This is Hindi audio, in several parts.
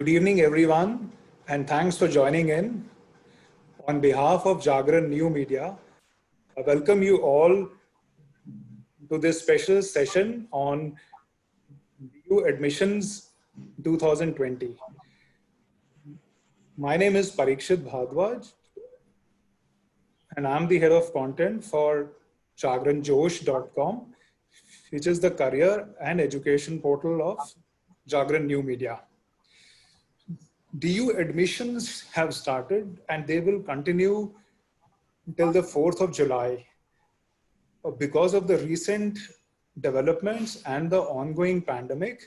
Good evening, everyone, and thanks for joining in. On behalf of Jagran New Media, I welcome you all to this special session on DU Admissions 2020. My name is Parikshit Bhardwaj, and I'm the head of content for jagranjosh.com, which is the career and education portal of Jagran New Media. DU admissions have started and they will continue until the 4th of July. Because of the recent developments and the ongoing pandemic,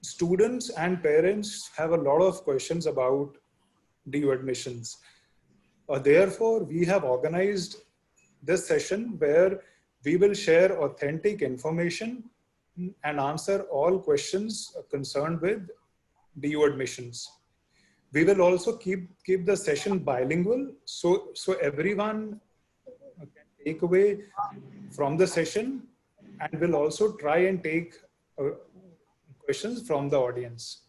students and parents have a lot of questions about DU admissions. Therefore, we have organized this session where we will share authentic information and answer all questions concerned with DU admissions. We will also keep the session bilingual, so everyone can take away from the session, and will also try and take questions from the audience.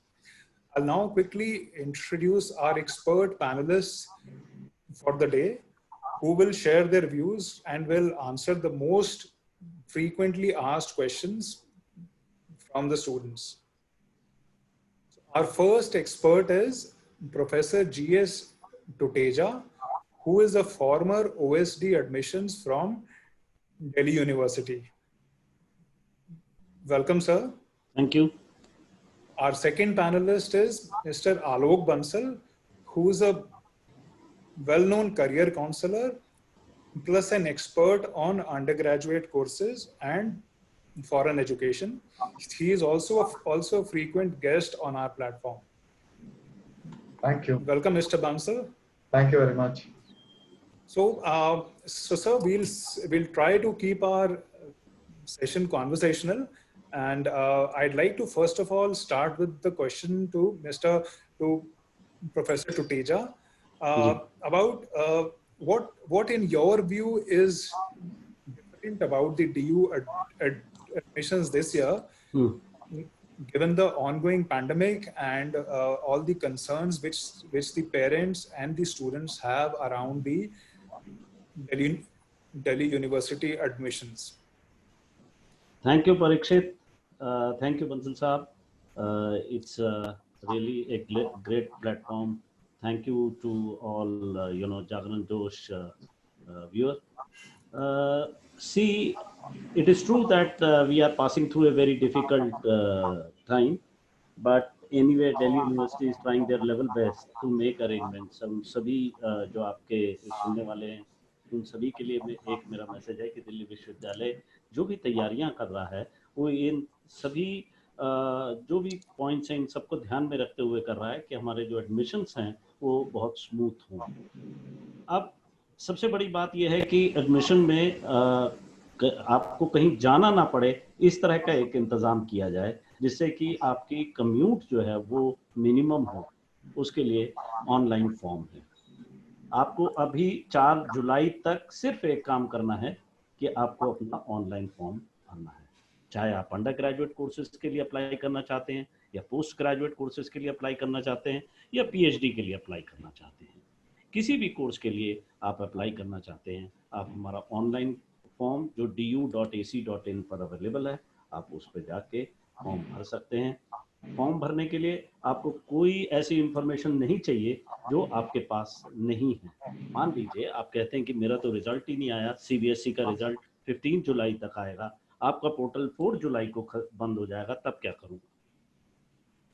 I'll now quickly introduce our expert panelists for the day, who will share their views and will answer the most frequently asked questions from the students. Our first expert is Professor G.S. Tuteja, who is a former OSD admissions from Delhi University. Welcome, sir. Thank you. Our second panelist is Mr. Alok Bansal, who is a well-known career counselor, plus an expert on undergraduate courses and foreign education. He is also a frequent guest on our platform. Thank you. Welcome, Mr. Bansal. Thank you very much. So, sir, we'll try to keep our session conversational, and I'd like to first of all start with the question to Professor Tuteja about what in your view is different about the DU admissions this year, given the ongoing pandemic and all the concerns which the parents and the students have around the Delhi University admissions. Thank you, Parikshit. Thank you, Bansal Saab. It's really a great platform. Thank you to all, Jagran Josh viewers. See, it is true that we are passing through a very difficult time, but anyway, Delhi University is trying their level best to make arrangements. उन सभी जो आपके सुनने वाले हैं, उन सभी के लिए एक मेरा मैसेज है कि दिल्ली विश्वविद्यालय जो भी तैयारियां कर रहा है, वो इन सभी जो भी पॉइंट्स हैं, इन सबको ध्यान में रखते हुए कर रहा है कि हमारे जो एडमिशन्स हैं वो बहुत स्मूथ हों। अब सबसे बड़ी बात यह है कि एडमिशन में आपको कहीं जाना ना पड़े, इस तरह का एक इंतज़ाम किया जाए जिससे कि आपकी कम्यूट जो है वो मिनिमम हो। उसके लिए ऑनलाइन फॉर्म है। आपको अभी 4 जुलाई तक सिर्फ एक काम करना है कि आपको अपना ऑनलाइन फॉर्म भरना है। चाहे आप अंडर ग्रेजुएट कोर्सेज के लिए अप्लाई करना चाहते हैं, या पोस्ट ग्रेजुएट कोर्सेज के लिए अप्लाई करना चाहते हैं, या पीएचडी के लिए अप्लाई करना चाहते हैं, किसी भी कोर्स के लिए आप अप्लाई करना चाहते हैं, आप हमारा ऑनलाइन फॉर्म जो du.ac.in पर अवेलेबल है, आप उस पर जाके फॉर्म भर सकते हैं। फॉर्म भरने के लिए आपको कोई ऐसी इंफॉर्मेशन नहीं चाहिए जो आपके पास नहीं है। मान लीजिए आप कहते हैं कि मेरा तो रिजल्ट ही नहीं आया, सीबीएसई का रिजल्ट 15 जुलाई तक आएगा, आपका पोर्टल 4 जुलाई को बंद हो जाएगा, तब क्या करूँगा?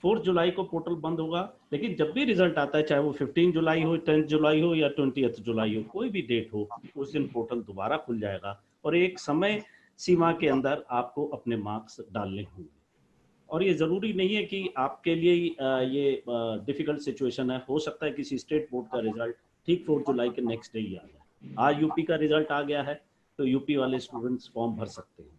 4 जुलाई को पोर्टल बंद होगा, लेकिन जब भी रिजल्ट आता है, चाहे वो 15 जुलाई हो, 10 जुलाई हो या 20 जुलाई हो, कोई भी डेट हो, उस दिन पोर्टल दोबारा खुल जाएगा और एक समय सीमा के अंदर आपको अपने मार्क्स डालने होंगे। और ये ज़रूरी नहीं है कि आपके लिए ये डिफ़िकल्ट सिचुएशन है। हो सकता है किसी स्टेट बोर्ड का रिजल्ट ठीक 4 जुलाई के नेक्स्ट डे ही आ जाए। आज यूपी का रिजल्ट आ गया है तो यूपी वाले स्टूडेंट्स फॉर्म भर सकते हैं।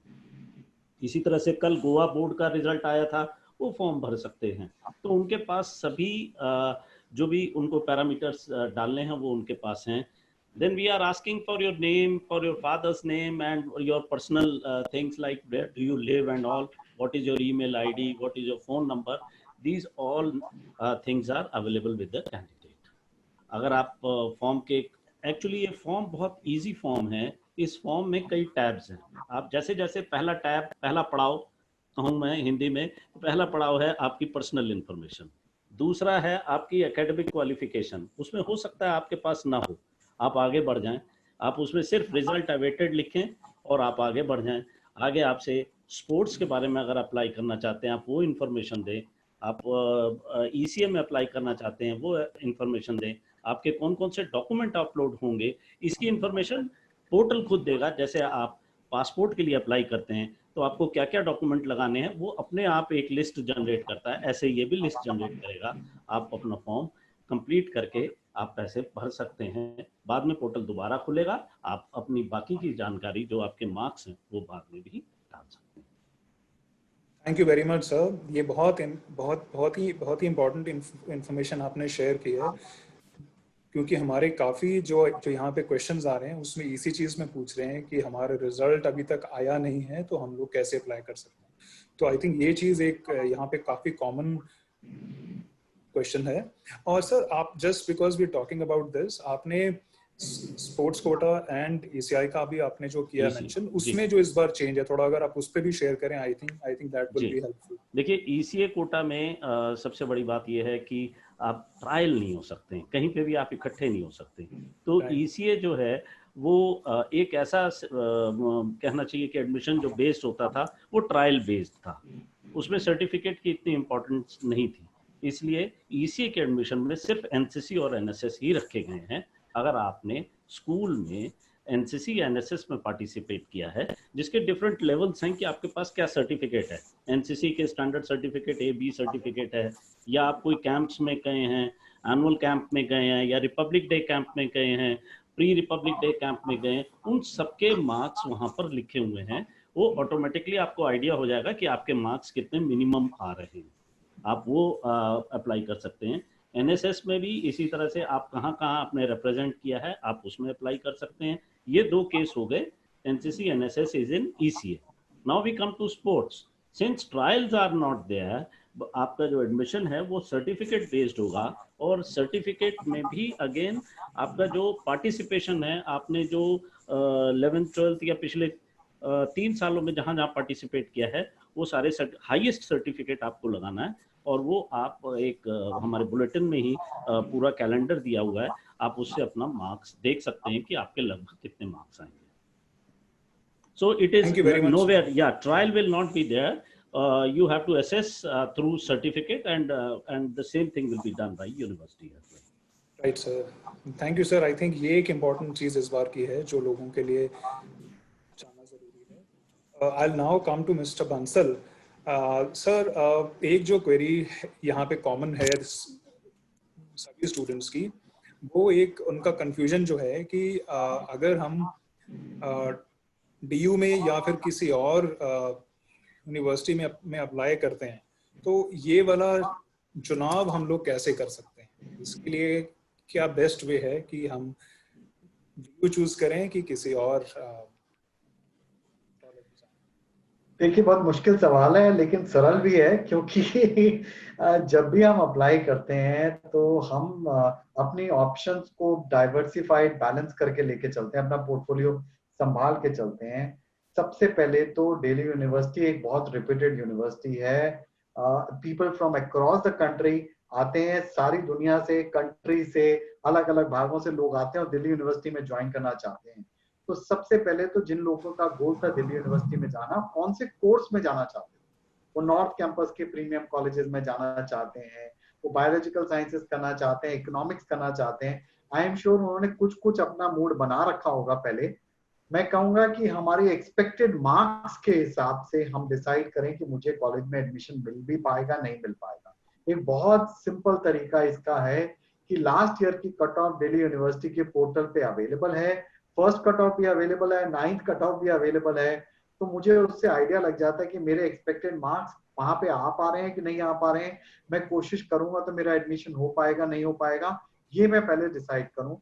इसी तरह से कल गोवा बोर्ड का रिजल्ट आया था, वो फॉर्म भर सकते हैं। तो उनके पास सभी जो भी उनको पैरामीटर्स डालने हैं वो उनके पास हैं। Then we are asking for your name, for your father's name, and your personal things like where do you live and all. What is your email ID? What is your phone number? These all things are available with the candidate. अगर आप फॉर्म के, एक्चुअली ये फॉर्म बहुत इजी फॉर्म है, इस फॉर्म में कई टैब्स हैं। आप जैसे जैसे पहला टैब, पहला पड़ाव कहूँ मैं हिंदी में, पहला पड़ाव है आपकी पर्सनल इंफॉर्मेशन, दूसरा है आपकी एकेडमिक क्वालिफिकेशन, उसमें हो सकता है आपके पास ना हो, आप आगे बढ़ जाएं, आप उसमें सिर्फ रिजल्ट अवेटेड लिखें और आप आगे बढ़ जाएं। आगे आपसे स्पोर्ट्स के बारे में अगर अप्लाई करना चाहते हैं आप वो इन्फॉर्मेशन दें, आप ECA में अप्लाई करना चाहते हैं वो इन्फॉर्मेशन दें, आपके कौन कौन से डॉक्यूमेंट अपलोड होंगे इसकी इन्फॉर्मेशन पोर्टल खुद देगा। जैसे आप पासपोर्ट के लिए अप्लाई करते हैं तो आपको क्या क्या डॉक्यूमेंट लगाने हैं वो अपने आप एक लिस्ट जनरेट करता है, ऐसे ये भी लिस्ट जनरेट करेगा। आप अपना फॉर्म कंप्लीट करके आप पैसे भर सकते हैं, बाद में पोर्टल दोबारा खुलेगा, आप अपनी बाकी की जानकारी जो आपके मार्क्स हैं वो बाद में भी डाल सकते हैं। Thank you very much sir, ये बहुत ही इम्पोर्टेंट इंफॉर्मेशन आपने शेयर की है, क्योंकि हमारे काफ़ी जो यहाँ पे क्वेश्चंस आ रहे हैं उसमें इसी चीज़ में पूछ रहे हैं कि हमारा रिजल्ट अभी तक आया नहीं है तो हम लोग कैसे अप्लाई कर सकते हैं। तो आई थिंक ये चीज़ एक यहाँ पे काफ़ी कॉमन क्वेश्चन है। और सर आप just because we talking about this, आपने स्पोर्ट्स कोटा एंड ECI का भी आपने जो किया मेंशन, उसमें जो इस बार चेंज है थोड़ा अगर आप उस पर भी शेयर करें, I think that will be helpful. देखिए ECA कोटा में सबसे बड़ी बात यह है कि आप ट्रायल नहीं हो सकते, कहीं पे भी आप इकट्ठे नहीं हो सकते। तो ECA जो है वो एक ऐसा कहना चाहिए कि एडमिशन जो बेस्ड होता था वो ट्रायल बेस्ड था, उसमें सर्टिफिकेट की इतनी इम्पोर्टेंस नहीं थी, इसलिए ECA के एडमिशन में सिर्फ NCC और NSS ही रखे गए हैं। अगर आपने स्कूल में NCC या NSS में पार्टिसिपेट किया है, जिसके डिफरेंट लेवल्स हैं कि आपके पास क्या सर्टिफिकेट है, NCC के standard certificate A, B certificate है, या आप कोई कैंप्स में गए हैं, एनुअल कैंप में गए हैं, या रिपब्लिक डे कैंप में गए हैं, प्री रिपब्लिक डे कैंप में गए, उन सबके मार्क्स वहाँ पर लिखे हुए हैं। वो ऑटोमेटिकली आपको आइडिया हो जाएगा कि आपके मार्क्स कितने मिनिमम आ रहे हैं, आप वो अप्लाई कर सकते हैं। NSS में भी इसी तरह से आप कहाँ कहाँ आपने रिप्रेजेंट किया है आप उसमें अप्लाई कर सकते हैं। ये दो केस हो गए, NCC NSS is in ECA। Now we come to sports, since trials are not there, आपका जो एडमिशन है वो सर्टिफिकेट बेस्ड होगा, और सर्टिफिकेट में भी अगेन आपका जो पार्टिसिपेशन है, आपने जो 11th 12th या पिछले 3 सालों में जहाँ जहाँ पार्टिसिपेट किया है वो सारे हाईएस्ट सर्टिफिकेट आपको लगाना है, और वो आप एक हमारे बुलेटिन में ही पूरा कैलेंडर दिया हुआ है, आप उससे अपना मार्क्स देख सकते हैं कि आपके लगभग कितने मार्क्स आएंगे। So it is nowhere, yeah, trial will not be there. You have to assess through certificate, and the same thing will be done by university as well. Right sir, thank you sir. I think ये एक important चीज इस बार की है जो लोगों के लिए जानना जरूरी है। I'll now come to Mr. Bansal. Sir एक जो क्वेरी यहाँ पे कॉमन है सभी स्टूडेंट्स की, वो एक उनका कंफ्यूजन जो है कि अगर हम DU में या फिर किसी और यूनिवर्सिटी में अप्लाई करते हैं तो ये वाला चुनाव हम लोग कैसे कर सकते हैं, इसके लिए क्या बेस्ट वे है कि हम DU चूज करें कि किसी और? देखिए बहुत मुश्किल सवाल है लेकिन सरल भी है, क्योंकि जब भी हम अप्लाई करते हैं तो हम अपनी ऑप्शंस को डाइवर्सिफाइड बैलेंस करके लेके चलते हैं, अपना पोर्टफोलियो संभाल के चलते हैं। सबसे पहले तो दिल्ली यूनिवर्सिटी एक बहुत रिप्यूटेड यूनिवर्सिटी है। People from across the country आते हैं, सारी दुनिया से, कंट्री से, अलग अलग भागों से लोग आते हैं और दिल्ली यूनिवर्सिटी में ज्वाइन करना चाहते हैं। तो सबसे पहले तो जिन लोगों का गोल था दिल्ली यूनिवर्सिटी में जाना, कौन से कोर्स में जाना चाहते हैं, वो नॉर्थ कैंपस के प्रीमियम कॉलेजेस में जाना चाहते हैं, वो बायोलॉजिकल साइंसेस करना चाहते हैं, इकोनॉमिक्स करना चाहते हैं। आई एम श्योर उन्होंने कुछ कुछ अपना मूड बना रखा होगा पहले। मैं कहूंगा कि हमारी एक्सपेक्टेड मार्क्स के हिसाब से हम डिसाइड करें कि मुझे कॉलेज में एडमिशन मिल भी पाएगा नहीं मिल पाएगा। एक बहुत सिंपल तरीका इसका है कि लास्ट ईयर की कट ऑफ दिल्ली यूनिवर्सिटी के पोर्टल पे अवेलेबल है, फर्स्ट कट ऑफ भी अवेलेबल है, 9th कट ऑफ भी अवेलेबल है। तो मुझे उससे आइडिया लग जाता है कि मेरे एक्सपेक्टेड मार्क्स वहां पे आ पा रहे हैं कि नहीं आ पा रहे हैं। मैं कोशिश करूंगा तो मेरा एडमिशन हो पाएगा नहीं हो पाएगा, ये मैं पहले डिसाइड करूं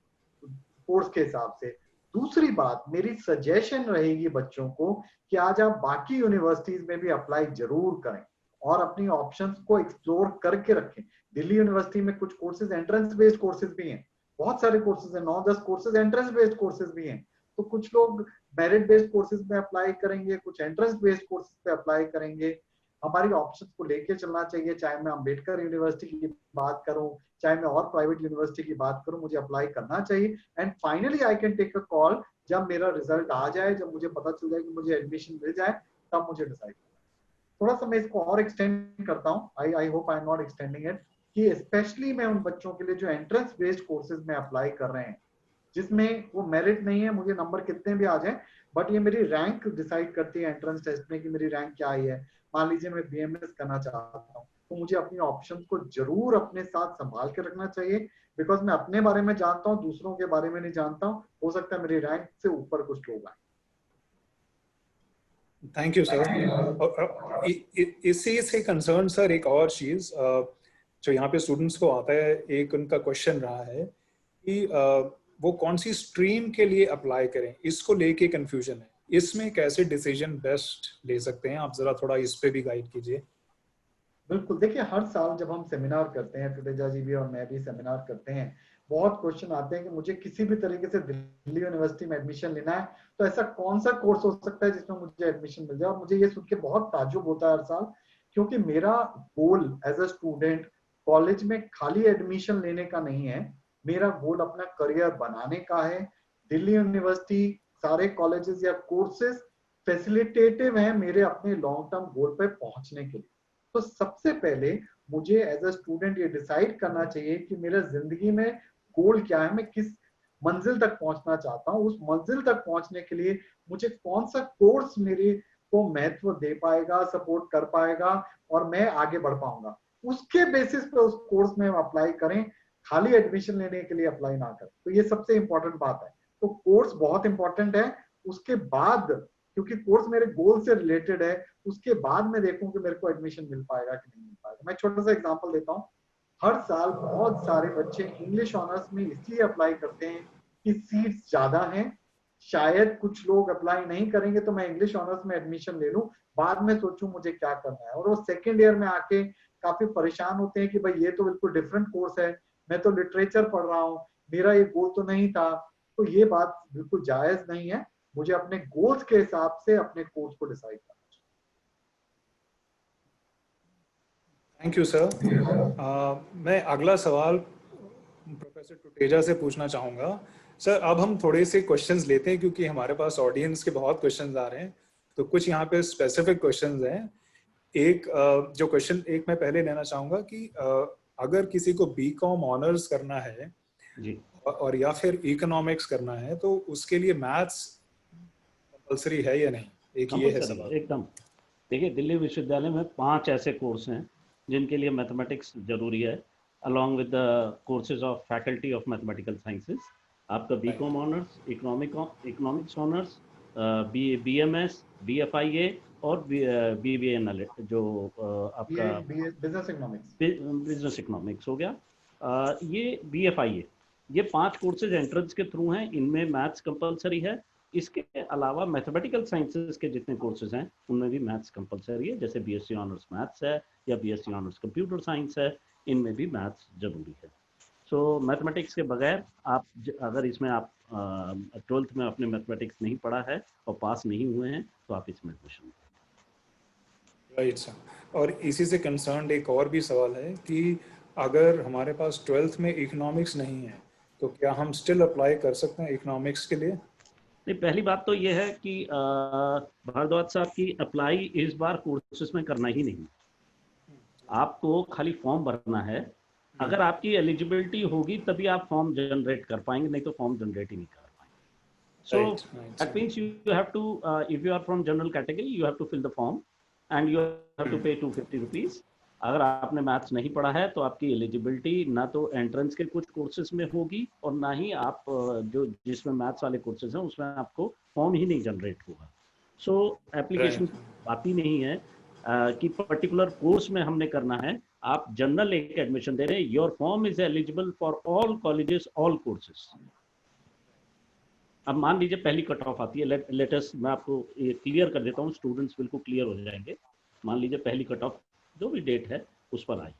कोर्स के हिसाब से। दूसरी बात, मेरी सजेशन रहेगी बच्चों को कि आज आप बाकी यूनिवर्सिटीज में भी अप्लाई जरूर करें। और अपनी ऑप्शंस को एक्सप्लोर करके रखें। दिल्ली यूनिवर्सिटी में कुछ कोर्सेज एंट्रेंस बेस्ड कोर्सेज भी हैं, बहुत सारे कोर्सेज हैं, 9-10 कोर्सेज एंट्रेंस बेस्ड कोर्सेज भी हैं। तो कुछ लोग मेरिट बेस्ड कोर्सेज में अप्लाई करेंगे, कुछ एंट्रेंस बेस्ड कोर्सेज पे अप्लाई करेंगे। हमारी ऑप्शंस को लेके चलना चाहिए, चाहे मैं अंबेडकर यूनिवर्सिटी की बात करूं, चाहे मैं और प्राइवेट यूनिवर्सिटी की बात करूं, मुझे अप्लाई करना चाहिए। And finally I can take a call जब मेरा रिजल्ट आ जाए, जब मुझे पता चल जाए कि मुझे एडमिशन मिल जाए, तब मुझे डिसाइड करना है। थोड़ा सा मैं इसको और एक्सटेंड करता हूँ, I hope I am not extending it, कि स्पेशली मैं उन बच्चों के लिए जो एंट्रेंस बेस्ड कोर्सेज में अप्लाई कर रहे हैं, जिसमें वो मेरिट नहीं है, मुझे नंबर कितने भी आ जाए, बट ये मेरी रैंक डिसाइड करती है एंट्रेंस टेस्ट में कि मेरी रैंक क्या आई है। मान लीजिए मैं बीएमएस करना चाहता हूँ, तो मुझे अपनी ऑप्शंस को जरूर अपने साथ संभाल के रखना चाहिए, बिकॉज मैं अपने बारे में जानता हूँ, दूसरों के बारे में नहीं जानता हूँ। हो सकता है मेरी रैंक से ऊपर कुछ लोग आए। Thank you sir. इसी से कंसर्न सर एक और चीज जो यहाँ पे स्टूडेंट्स को आता है, एक उनका क्वेश्चन रहा है कि वो कौन सी स्ट्रीम के लिए अप्लाई करें, इसको लेके कंफ्यूजन है। इसमें कैसे डिसीजन बेस्ट ले सकते हैं, आप जरा थोड़ा इस पे भी गाइड कीजिए। बिल्कुल, देखिए हर साल जब हम सेमिनार करते हैं, टुटेजा जी भी और मैं भी सेमिनार करते हैं, बहुत क्वेश्चन आते हैं कि मुझे किसी भी तरीके से दिल्ली यूनिवर्सिटी में एडमिशन लेना है, तो ऐसा कौन सा कोर्स हो सकता है जिसमें मुझे एडमिशन मिल जाए। और मुझे ये सुन के बहुत ताज्जुब होता है हर साल, क्योंकि मेरा goal as a student college में खाली एडमिशन लेने का नहीं है, मेरा गोल अपना करियर बनाने का है। दिल्ली यूनिवर्सिटी, सारे कॉलेजेस या कोर्सेज फैसिलिटेटिव हैं मेरे अपने लॉन्ग टर्म गोल पे पहुंचने के लिए। तो सबसे पहले मुझे एज अ स्टूडेंट ये डिसाइड करना चाहिए कि मेरा जिंदगी में गोल क्या है, मैं किस मंजिल तक पहुंचना चाहता हूँ। उस मंजिल तक पहुंचने के लिए मुझे कौन सा कोर्स मेरे को महत्व दे पाएगा, सपोर्ट कर पाएगा और मैं आगे बढ़ पाऊंगा, उसके बेसिस पे उस कोर्स में अप्लाई करें, खाली एडमिशन लेने के लिए अप्लाई ना करें। तो ये सबसे इंपॉर्टेंट बात है। तो कोर्स बहुत इंपॉर्टेंट है। उसके बाद, क्योंकि कोर्स मेरे गोल से रिलेटेड है, उसके बाद मैं देखूं कि मेरे को एडमिशन मिल पाएगा कि नहीं मिल पाएगा। मैं छोटा सा एग्जांपल देता हूँ। हर साल बहुत सारे बच्चे इंग्लिश ऑनर्स में इसलिए अप्लाई करते हैं कि सीट्स ज्यादा हैं। शायद कुछ लोग अप्लाई नहीं करेंगे तो मैं इंग्लिश ऑनर्स में एडमिशन ले लूं, बाद में सोचूं मुझे क्या करना है, और वो सेकेंड ईयर में आके काफी परेशान होते हैं कि भाई ये तो बिल्कुल डिफरेंट कोर्स है, मैं तो लिटरेचर पढ़ रहा हूँ, मेरा ये गोल तो नहीं था। तो ये बात बिल्कुल जायज नहीं है। मुझे अपने गोल्स के हिसाब से अपने कोर्स को डिसाइड करना चाहिए। Thank you sir. मैं अगला सवाल प्रोफेसर टुटेजा से पूछना चाहूँगा। सर, अब हम थोड़े से क्वेश्चंस लेते हैं क्योंकि हमारे पास ऑडियंस के बहुत क्वेश्चंस आ रहे हैं, तो कुछ यहाँ पे स्पेसिफिक क्वेश्चंस हैं। एक जो क्वेश्चन एक मैं पहले लेना चाहूँगा कि अगर किसी को बीकॉम ऑनर्स करना है जी, और या फिर इकोनॉमिक्स करना है, तो उसके लिए मैथ्स कंपलसरी है या नहीं, एक ये है सवाल। कंपलसरी एकदम। देखिए, दिल्ली विश्वविद्यालय में 5 ऐसे कोर्स हैं जिनके लिए मैथमेटिक्स जरूरी है, along with the courses of faculty of mathematical sciences. आपका B Com honours, economics honours, BMS, BFIA और बीबीए जो आपका बिजनेस इकोनॉमिक्स। बिजनेस इकोनॉमिक्स हो गया। ये बीएफआईए, ये 5 कोर्सेज एंट्रेंस के थ्रू हैं। इनमें मैथ्स कंपलसरी है। इसके अलावा मैथमेटिकल साइंसेज के जितने कोर्सेज हैं उनमें भी मैथ्स कंपलसरी है, जैसे बीएससी ऑनर्स मैथ्स है या बीएससी ऑनर्स कंप्यूटर साइंस है, इनमें भी मैथ्स जरूरी है। सो मैथमेटिक्स के बगैर आप अगर इसमें आप 12th में आपने मैथमेटिक्स नहीं पढ़ा है और पास नहीं हुए हैं तो आप इसमें एडमिशन। Right sir. और इसी से कंसर्न्ड एक और भी सवाल है कि अगर हमारे पास 12th में इकोनॉमिक्स नहीं है तो क्या हम स्टिल अप्लाई कर सकते हैं इकोनॉमिक्स के लिए? नहीं, पहली बात तो ये है कि भारद्वाज साहब की अप्लाई इस बार कोर्सेज में करना ही नहीं, आपको खाली फॉर्म भरना है। अगर आपकी एलिजिबिलिटी होगी तभी आप फॉर्म जनरेट कर पाएंगे, नहीं तो फॉर्म जनरेट ही नहीं कर पाएंगे। So that means you have to, if you are from general category, you have to fill the form and you have to pay 250 rupees. अगर आपने मैथ्स नहीं पढ़ा है तो आपकी एलिजिबिलिटी ना तो एंट्रेंस के कुछ कोर्सेज में होगी और ना ही आप जो जिसमें मैथ्स वाले कोर्सेज हैं उसमें आपको फॉर्म ही नहीं जनरेट होगा। सो एप्लीकेशन बात ही नहीं है कि पर्टिकुलर कोर्स में हमने करना है। आप जनरल लेके एडमिशन दे रहे हैं, your form is eligible for all colleges, all courses. अब मान लीजिए पहली कट ऑफ आती है, लेटेस्ट मैं आपको क्लियर कर देता हूँ, स्टूडेंट्स बिल्कुल क्लियर हो जाएंगे। मान लीजिए पहली कट ऑफ जो भी डेट है उस पर आई।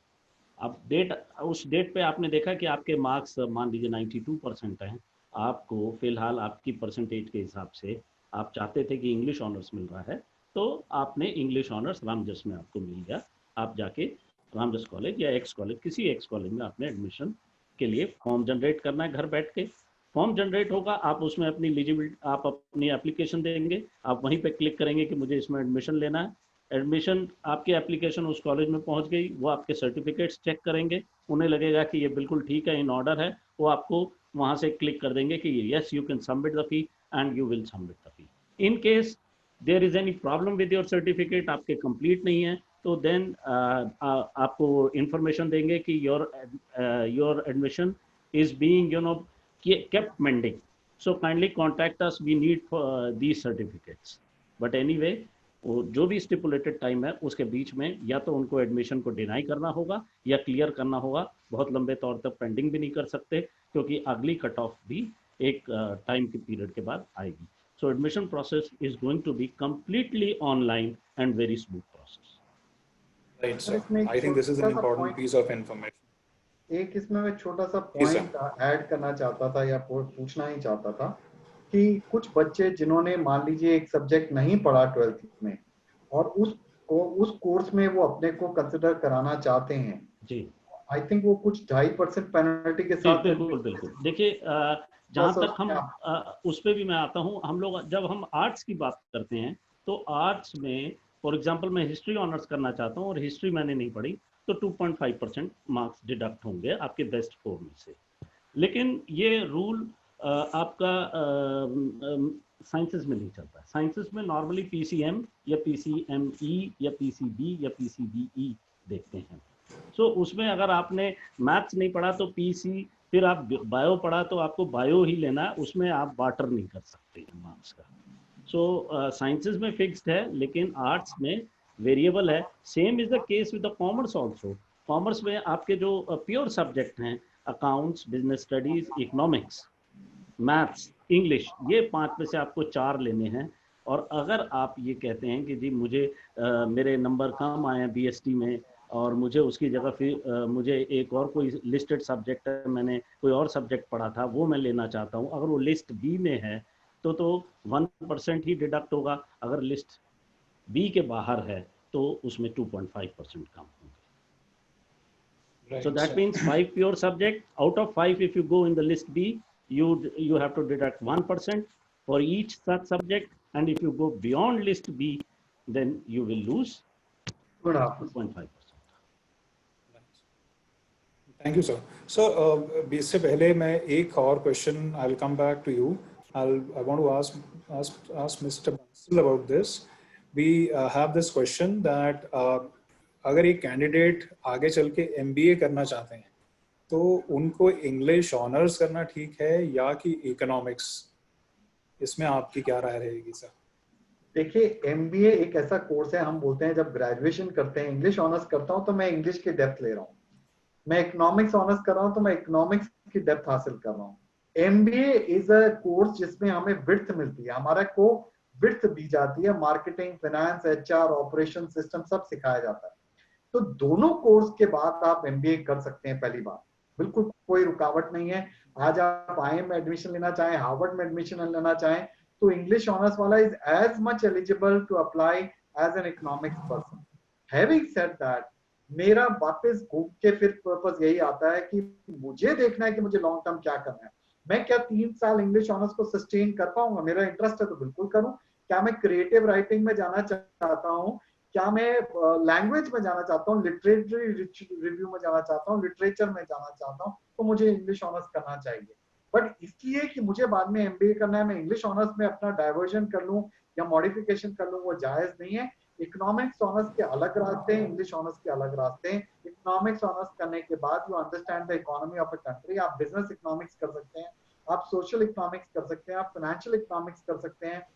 अब डेट, उस डेट पे आपने देखा कि आपके मार्क्स मान लीजिए 92% हैं, आपको फिलहाल आपकी परसेंटेज के हिसाब से आप चाहते थे कि इंग्लिश ऑनर्स मिल रहा है, तो आपने इंग्लिश ऑनर्स रामजस में आपको मिल गया। आप जाके रामजस कॉलेज या एक्स कॉलेज, किसी एक्स कॉलेज में आपने एडमिशन के लिए फॉर्म जनरेट करना है। घर बैठ के फॉर्म जनरेट होगा, आप उसमें अपनी एलिजिबिलिटी, आप अपनी एप्लीकेशन देंगे, आप वहीं पे क्लिक करेंगे कि मुझे इसमें एडमिशन लेना है। एडमिशन, आपकी एप्लीकेशन उस कॉलेज में पहुंच गई, वो आपके सर्टिफिकेट्स चेक करेंगे, उन्हें लगेगा कि ये बिल्कुल ठीक है, इन ऑर्डर है, वो आपको वहां से क्लिक कर देंगे कि yes you can submit the fee and you will submit the fee. In case there is any problem with your certificate, आपके कंप्लीट नहीं है, तो देन आपको इंफॉर्मेशन देंगे कि your admission is being kept pending, so kindly contact us, we need for these certificates. But anyway, वो जो भी स्टिपुलेटेड टाइम है उसके बीच में या तो उनको एडमिशन को डिनाई करना होगा या क्लियर करना होगा। बहुत लंबे तौर तक पेंडिंग भी नहीं कर सकते, क्योंकि अगली कट ऑफ भी एक टाइम के पीरियड के बाद आएगी। So admission process is going to be completely online and very smooth process. Right, sir. I think this is an important piece of information. एक इसमें मैं छोटा सा पॉइंट ऐड करना चाहता था या पूछना ही चाहता था कि कुछ बच्चे जिन्होंने मान लीजिए एक सब्जेक्ट नहीं पढ़ा 12th में और उस कोर्स में वो अपने को कंसिडर कराना चाहते हैं जी, आई थिंक वो कुछ 2.5% पेनल्टी के साथ। बिल्कुल बिल्कुल। देखिए जहाँ तक हम उस पर भी मैं आता हूँ, हम लोग जब हम आर्ट्स की बात करते हैं तो आर्ट्स में फॉर एग्जांपल मैं हिस्ट्री ऑनर्स करना चाहता हूँ और हिस्ट्री मैंने नहीं पढ़ी, तो 2.5% मार्क्स डिडक्ट होंगे आपके बेस्ट 4 में से। लेकिन ये रूल आपका साइंसेस में नहीं चलता है। साइंसेस में नॉर्मली PCM या PCME या PCB या PCBE देखते हैं। सो उसमें अगर आपने मैथ्स नहीं पढ़ा तो PC, फिर आप बायो पढ़ा तो आपको बायो ही लेना है, उसमें आप बार्टर नहीं कर सकते मार्क्स का। सो साइंसेस में फिक्स्ड है, लेकिन आर्ट्स में वेरिएबल है। Same is the case with the commerce also. Commerce में आपके जो प्योर सब्जेक्ट हैं, accounts, business studies, economics, maths, English, ये 5 में से आपको 4 लेने हैं। और अगर आप ये कहते हैं कि जी मुझे मेरे नंबर कम आए हैं BST में और मुझे उसकी जगह फिर मुझे एक और कोई लिस्टेड सब्जेक्ट है, मैंने कोई और सब्जेक्ट पढ़ा था वो मैं लेना चाहता हूँ, अगर वो लिस्ट B में है तो 1% ही डिडक्ट होगा। अगर लिस्ट B के बाहर है तो उसमें 2.5% कम होंगे। So that means 5 pure subject out of 5, if you go in the list B, you have to deduct 1% for each such subject, and if you go beyond list B, then you will lose 2.5%. Thank you, sir. So, इससे पहले मैं एक और question, I'll come back to you. I want to ask Mr. Bansal about this. We have this question that अगर एक कैंडिडेट आगे चल के MBA करना चाहते हैं तो उनको इंग्लिश ऑनर्स करना ठीक है या कि इकोनॉमिक्स? इसमें आपकी क्या राय रहेगी सर? देखिए, MBA एक ऐसा कोर्स है, हम बोलते हैं जब ग्रेजुएशन करते हैं, इंग्लिश ऑनर्स करता हूं तो मैं इंग्लिश की डेप्थ ले रहा हूं, मैं इकोनॉमिक्स ऑनर्स कर रहा हूं तो मैं इकोनॉमिक्स की डेप्थ हासिल कर रहा हूं। MBA इज अ कोर्स जिसमें हमें विड्थ मिलती है, हमारा को विड्थ दी जाती है, marketing, finance, HR, operation system सब सिखाया जाता है। तो दोनों कोर्स के बाद आप MBA कर सकते हैं, पहली बार बिल्कुल कोई रुकावट नहीं है। आज आप IIM में एडमिशन लेना चाहें, हार्वर्ड में एडमिशन लेना चाहें, तो इंग्लिश ऑनर्स वाला is as much eligible to apply as an economics person. Having said that, मेरा वापस घूम के फिर पर्पस यही आता है कि मुझे देखना है कि मुझे लॉन्ग टर्म क्या करना है। मैं क्या 3 साल इंग्लिश ऑनर्स को सस्टेन कर पाऊंगा? मेरा इंटरेस्ट है तो बिल्कुल करूं। क्या मैं क्रिएटिव राइटिंग में जाना चाहता हूं? क्या मैं लैंग्वेज में जाना चाहता हूँ, लिटरेचरी रिव्यू में जाना चाहता हूँ, लिटरेचर में जाना चाहता हूँ, तो मुझे इंग्लिश ऑनर्स करना चाहिए। बट इसलिए कि मुझे बाद में MBA करना है, मैं इंग्लिश ऑनर्स में अपना डाइवर्जन कर लूं या मॉडिफिकेशन कर लूं, वो जायज नहीं है। इकोनॉमिक्स ऑनर्स के अलग रास्ते हैं, इंग्लिश ऑनर्स के अलग रास्ते हैं। इकोनॉमिक्स ऑनर्स करने के बाद you understand the economy of a country. आप बिजनेस इकोनॉमिक्स कर सकते हैं, आप सोशल इकोनॉमिक्स कर सकते हैं, आप फाइनेंशियल इकोनॉमिक्स कर सकते हैं,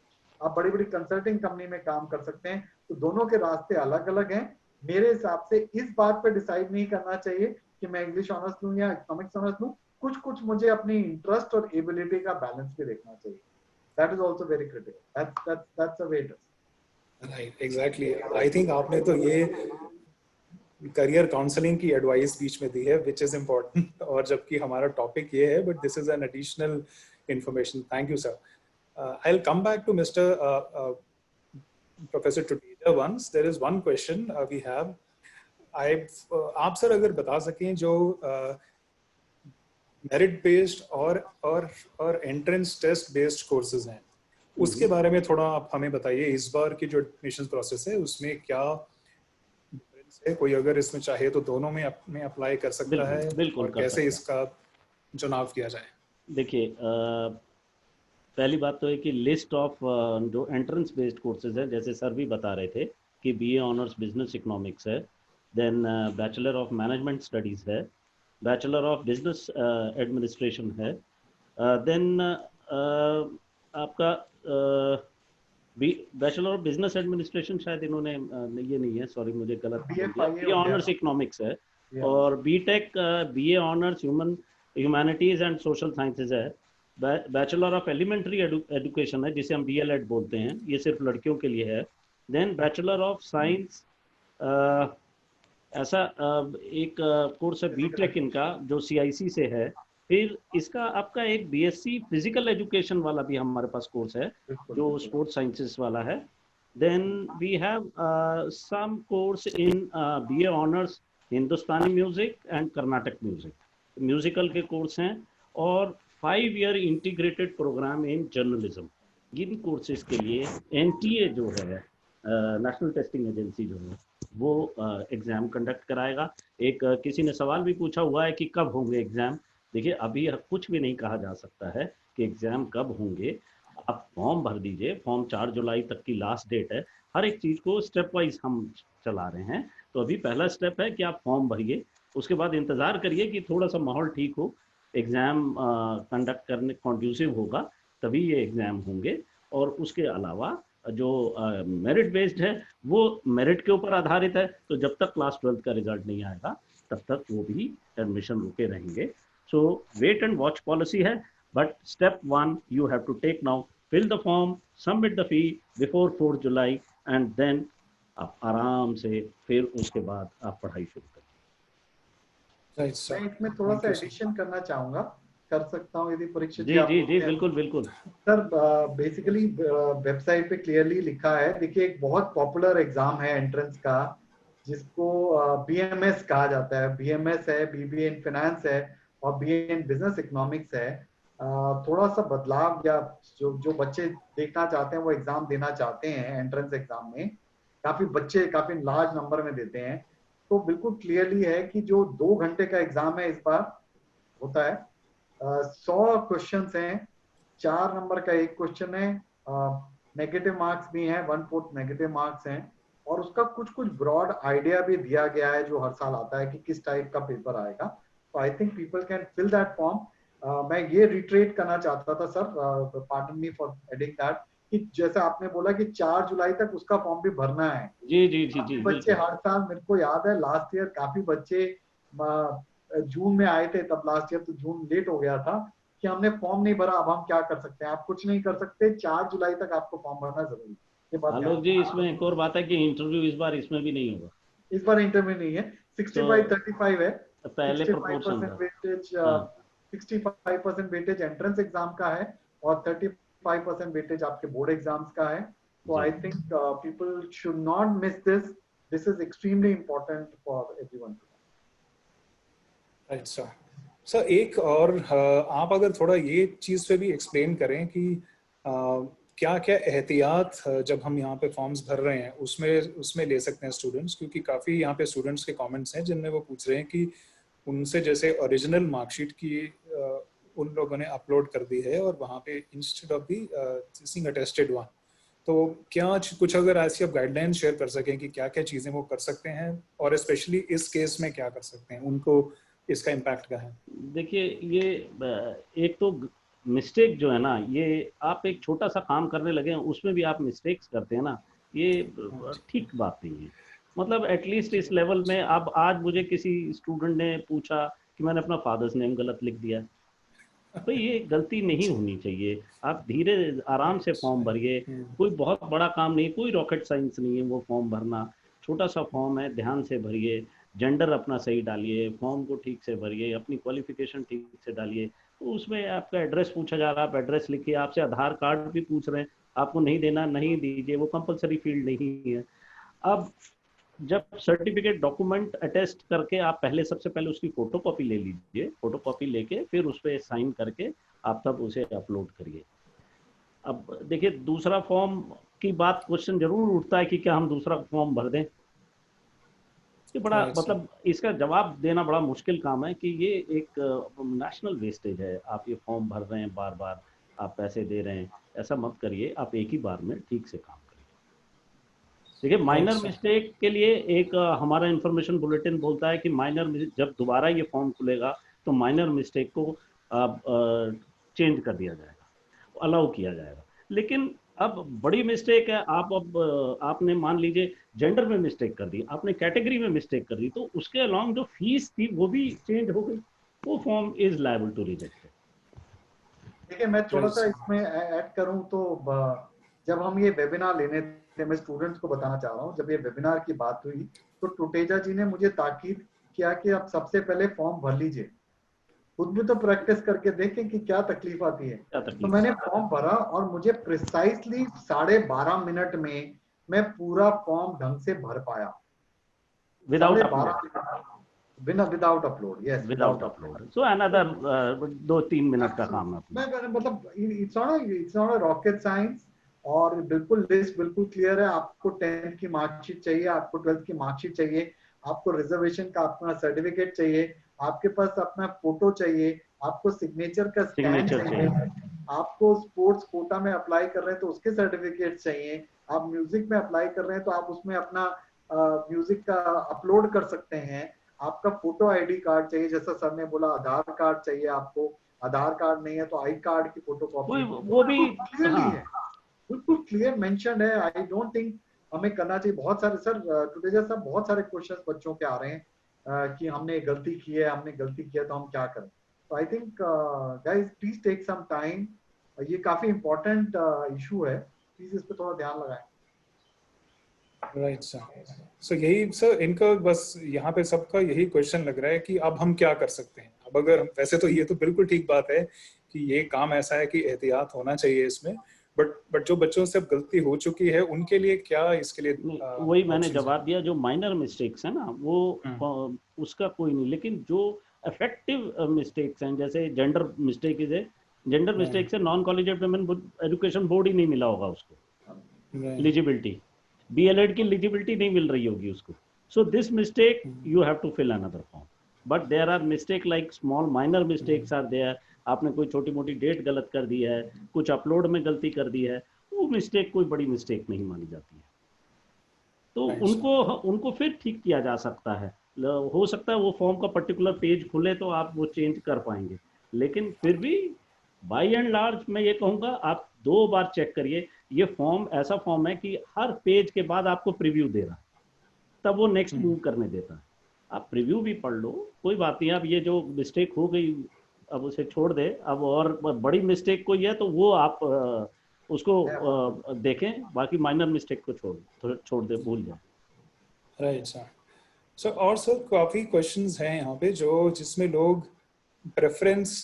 आप बड़ी बड़ी कंसल्टिंग कंपनी में काम कर सकते हैं। तो दोनों के रास्ते अलग अलग हैं। मेरे हिसाब से इस बात पे डिसाइड नहीं करना चाहिए कि मैं इंग्लिश ऑनर्स लूं या इकोनॉमिक्स ऑनर्स लूं। कुछ कुछ मुझे अपनी इंटरेस्ट और एबिलिटी का बैलेंस भी देखना चाहिए। That is also very critical. That's a way it is. Right, exactly. I think आपने तो ये करियर काउंसलिंग की एडवाइस बीच में दी है, विच इज इम्पोर्टेंट, और जबकि हमारा टॉपिक ये है, but this is an additional information. Thank you sir. I will come back to mister Professor Tuteja once. There is one question we have. आप सर अगर बता सकें जो मेरिट बेस्ड और एंट्रेंस टेस्ट बेस्ड कोर्सेज हैं, उसके बारे में थोड़ा आप हमें बताइए. इस बार की जो एडमिशन प्रोसेस है उसमें क्या डिफरेंस है? कोई अगर इसमें चाहे तो दोनों में अप्लाई कर सकता है, बिल्कुल और कर कैसे सकता इसका चुनाव किया जाए? देखिए, पहली बात तो है कि लिस्ट ऑफ जो एंट्रेंस बेस्ड कोर्सेज है, जैसे सर भी बता रहे थे कि बीए ऑनर्स बिजनेस इकोनॉमिक्स है, then bachelor of management studies है, बैचलर ऑफ बिजनेस एडमिनिस्ट्रेशन है, देन आपका बैचलर ऑफ बिजनेस एडमिनिस्ट्रेशन शायद इन्होंने ये नहीं है, सॉरी मुझे गलत बोल दिया, बीए ऑनर्स इकोनॉमिक्स है, और BTech BA honours humanities and social sciences है, बैचलर ऑफ एलिमेंट्री एजुकेशन है जिसे हम बीएलएड बोलते हैं, ये सिर्फ लड़कियों के लिए है, देन बैचलर ऑफ साइंस, ऐसा एक कोर्स है बीटेक इनका जो सीआईसी से है, फिर इसका आपका एक बीएससी फिजिकल एजुकेशन वाला भी हमारे पास कोर्स है जो स्पोर्ट्स साइंसेस वाला है, then we have some course in BA honours Hindustani music and Carnatic music, musical के कोर्स हैं, और 5 year integrated programme in journalism. इन कोर्सेज के लिए एनटीए जो है, नेशनल टेस्टिंग एजेंसी जो है, वो एग्ज़ाम कंडक्ट कराएगा. एक किसी ने सवाल भी पूछा हुआ है कि कब होंगे एग्ज़ाम. देखिए, अभी कुछ भी नहीं कहा जा सकता है कि एग्ज़ाम कब होंगे. आप फॉर्म भर दीजिए, फॉर्म 4 जुलाई तक की लास्ट डेट है. हर एक चीज़ को स्टेप वाइज हम चला रहे हैं. तो अभी पहला स्टेप है कि आप फॉर्म भरिए, उसके बाद इंतज़ार करिए कि थोड़ा सा माहौल ठीक हो, एग्ज़ाम कंडक्ट करने कंड्यूसिव होगा, तभी ये एग्ज़ाम होंगे. और उसके अलावा जो मेरिट बेस्ड है वो मेरिट के ऊपर आधारित है, तो जब तक क्लास 12 का रिजल्ट नहीं आएगा तब तक वो भी एडमिशन रुके रहेंगे. So wait and watch policy है, but step 1 you have to take now, fill the form, submit the fee before 4 July, and then आप आराम से फिर उसके बाद आप पढ़ाई शुरू करें. मैं इसमें थोड़ा सा एडिशन करना चाहूंगा, कर सकता हूँ यदि परीक्षित जी जी जी बिल्कुल बिल्कुल सर. बेसिकली वेबसाइट पे क्लियरली लिखा है. देखिए, एक बहुत पॉपुलर एग्जाम है एंट्रेंस का जिसको बीएमएस कहा जाता है. बीएमएस है, बीबीए इन फाइनेंस है, और बीए इन बिजनेस इकोनॉमिक्स है. थोड़ा सा बदलाव, या जो बच्चे देखना चाहते हैं वो एग्जाम देना चाहते हैं एंट्रेंस एग्जाम में, काफी बच्चे काफी लार्ज नंबर में देते हैं. तो बिल्कुल क्लियरली है कि जो 2 घंटे का एग्जाम है इस बार होता है. 100 क्वेश्चन हैं, 4 नंबर का एक क्वेश्चन है, नेगेटिव मार्क्स भी हैं, 1/4 नेगेटिव मार्क्स हैं, और उसका कुछ ब्रॉड आइडिया भी दिया गया है जो हर साल आता है कि किस टाइप का पेपर आएगा. तो I think people can fill that form. मैं ये रिट्रेट करना चाहता था sir, pardon me for adding that, कि जैसे आपने बोला कि 4 जुलाई तक उसका फॉर्म भी भरना है. जी जी जी जी बच्चे हर साल, मेरे को याद है लास्ट ईयर काफी बच्चे जून में आए थे, तब लास्ट ईयर तो जून लेट हो गया था कि हमने फॉर्म नहीं भरा, अब हम क्या कर सकते हैं. आप कुछ नहीं कर सकते, 4 जुलाई तक आपको फॉर्म भरना जरूरी है. ये बात आलोक जी, इसमें एक और बात है कि इंटरव्यू इस बार इसमें भी नहीं होगा. इस बार इंटरव्यू नहीं है. 65-35 है. पहले proportion 65% weightage, 65% weightage entrance exam का है, और 35% वेटेज आपके बोर्ड एग्जाम्स का है. तो I think people should not miss this. This is extremely important for everyone. अच्छा सर, एक और आप अगर थोड़ा ये चीज़ पे भी एक्सप्लेन करें कि क्या क्या एहतियात जब हम यहाँ पे फॉर्म्स भर रहे हैं उसमें ले सकते हैं स्टूडेंट्स, क्योंकि काफ़ी यहाँ पे स्टूडेंट्स के कमेंट्स हैं जिनमें वो पूछ रहे हैं कि उनसे जैसे ओरिजिनल मार्कशीट की उन लोगों ने अपलोड कर दी है और वहाँ पे instead of the seeing attested one, तो क्या कुछ अगर ऐसी आप गाइडलाइंस शेयर कर सकें कि क्या क्या चीज़ें वो कर सकते हैं, और स्पेशली इस केस में क्या कर सकते हैं, उनको इसका इम्पैक्ट क्या है? देखिए, ये एक तो मिस्टेक जो है ना, ये आप एक छोटा सा काम करने लगे हैं उसमें भी आप मिस्टेक्स करते हैं ना, ये ठीक बात नहीं है. मतलब एटलीस्ट इस लेवल में, अब आज मुझे किसी स्टूडेंट ने पूछा कि मैंने अपना फादर्स नेम गलत लिख दिया, तो ये गलती नहीं होनी चाहिए. आप धीरे आराम से फॉर्म भरिए, कोई बहुत बड़ा काम नहीं, कोई रॉकेट साइंस नहीं है वो फॉर्म भरना, छोटा सा फॉर्म है, ध्यान से भरिए. जेंडर अपना सही डालिए, फॉर्म को ठीक से भरिए, अपनी क्वालिफिकेशन ठीक से डालिए। तो उसमें आपका एड्रेस पूछा जा रहा है, आप एड्रेस लिखिए, आपसे आधार कार्ड भी पूछ रहे हैं, आपको नहीं देना नहीं दीजिए, वो कंपलसरी फील्ड नहीं है। अब जब सर्टिफिकेट डॉक्यूमेंट अटेस्ट करके आप पहले सबसे पहले उसकी फोटोकॉपी ले लीजिए, फोटोकॉपी लेके फिर उस पर साइन करके आप तब उसे अपलोड करिए। अब देखिए दूसरा फॉर्म की बात क्वेश्चन जरूर उठता है कि क्या हम दूसरा फॉर्म भर दें। ये बड़ा Right, sir. मतलब इसका जवाब देना बड़ा मुश्किल काम है कि ये एक नेशनल वेस्टेज है। आप ये फॉर्म भर रहे हैं, बार बार आप पैसे दे रहे हैं, ऐसा मत करिए, आप एक ही बार में ठीक से काम करिए। देखिए माइनर Right, sir. मिस्टेक के लिए एक हमारा इंफॉर्मेशन बुलेटिन बोलता है कि जब दोबारा ये फॉर्म खुलेगा तो माइनर मिस्टेक को चेंज कर दिया जाएगा, अलाउ किया जाएगा। लेकिन अब बड़ी मिस्टेक है, आपने मान लीजिए जेंडर में मिस्टेक कर दी, आपने कैटेगरी में मिस्टेक कर दी, तो उसके अलॉन्ग जो फीस थी वो भी चेंज हो गई, वो form is liable to reject. देखिए मैं थोड़ा सा Right, इसमें ऐड करूं तो जब हम ये वेबिनार लेने थे, मैं स्टूडेंट्स को बताना चाह रहा हूं, जब ये वेबिनार की बात हुई तो टुटेजा जी ने मुझे ताकीद किया कि आप सबसे पहले फॉर्म भर लीजिए, खुद भी तो प्रैक्टिस करके देखें कि क्या तकलीफ आती है। क्या तो तकलीफ? मैंने फॉर्म भरा और मुझे प्रिसाइसली 12.5 मिनट में मैं पूरा फॉर्म ढंग से भर पाया। Without 12.5 upload, minute without upload, yes without upload, so another 2-3 minute का काम है अपना। मैं मतलब इट्स नॉट रॉकेट साइंस। और बिल्कुल लिस्ट बिल्कुल क्लियर है। आपको 10th की मार्कशीट चाहिए, आपको 12th की मार्कशीट चाहिए, आपको रिजर्वेशन का अपना सर्टिफिकेट चाहिए, आपके पास अपना फोटो चाहिए, आपको सिग्नेचर का स्कैन सिग्नेचर चाहिए, चाहिए। आपको स्पोर्ट्स कोटा में अप्लाई कर रहे हैं तो उसके सर्टिफिकेट चाहिए, आप म्यूजिक में अप्लाई कर रहे हैं तो आप उसमें अपना म्यूजिक का अपलोड कर सकते हैं, आपका फोटो आईडी कार्ड चाहिए, जैसा सर ने बोला आधार कार्ड चाहिए आपको, आधार कार्ड नहीं है तो आई कार्ड की फोटो कॉपी। वो भी क्लियरली है, हाँ, बिल्कुल क्लियर मेंशन है। आई डोंट थिंक हमें करना चाहिए। बहुत सारे सर टुडेजा साहब बहुत सारे क्वेश्चंस बच्चों के आ रहे हैं कि हमने गलती की है, हमने गलती किया तो हम क्या करें। तो I think guys please take some time, ये काफी इंपॉर्टेंट इशू है, प्लीज इस पे थोड़ा ध्यान लगाएं। Right sir. सो यही सर इनका बस यहाँ पे सबका यही क्वेश्चन लग रहा है कि अब हम क्या कर सकते हैं। अब अगर वैसे तो ये तो बिल्कुल ठीक बात है कि ये काम ऐसा है कि एहतियात होना चाहिए इसमें, बट जो बच्चों से अब गलती हो चुकी है उनके लिए क्या इसके लिए वही मैंने options जवाब दिया, जो माइनर मिस्टेक्स है ना वो उसका कोई नहीं, लेकिन जो इफेक्टिव मिस्टेक्स हैं, जैसे gender mistake is a gender mistake से non collegiate women education board ही नहीं मिला होगा उसको एलिजिबिलिटी, बीएलएड की एलिजिबिलिटी नहीं मिल रही होगी उसको। So this mistake you have to fill another form, but there are mistake like small minor mistakes are there. आपने कोई छोटी मोटी डेट गलत कर दी है, कुछ अपलोड में गलती कर दी है, वो मिस्टेक कोई बड़ी मिस्टेक नहीं मानी जाती है। तो उनको फिर ठीक किया जा सकता है। हो सकता है वो फॉर्म का पर्टिकुलर पेज खुले तो आप वो चेंज कर पाएंगे, लेकिन फिर भी बाय एंड लार्ज मैं ये कहूँगा आप 2 बार चेक करिए। ये फॉर्म ऐसा फॉर्म है कि हर पेज के बाद आपको प्रीव्यू दे रहा है, तब वो नेक्स्ट मूव करने देता है। आप प्रीव्यू भी पढ़ लो, कोई बात नहीं। अब ये जो मिस्टेक हो गई अब उसे छोड़ दे, अब और बड़ी मिस्टेक कोई है तो वो आप उसको देखें, बाकी माइनर मिस्टेक को छोड़ दे, भूल जाए। Right sir. सो और सर काफी क्वेश्चंस हैं यहाँ पे जो जिसमें लोग प्रेफरेंस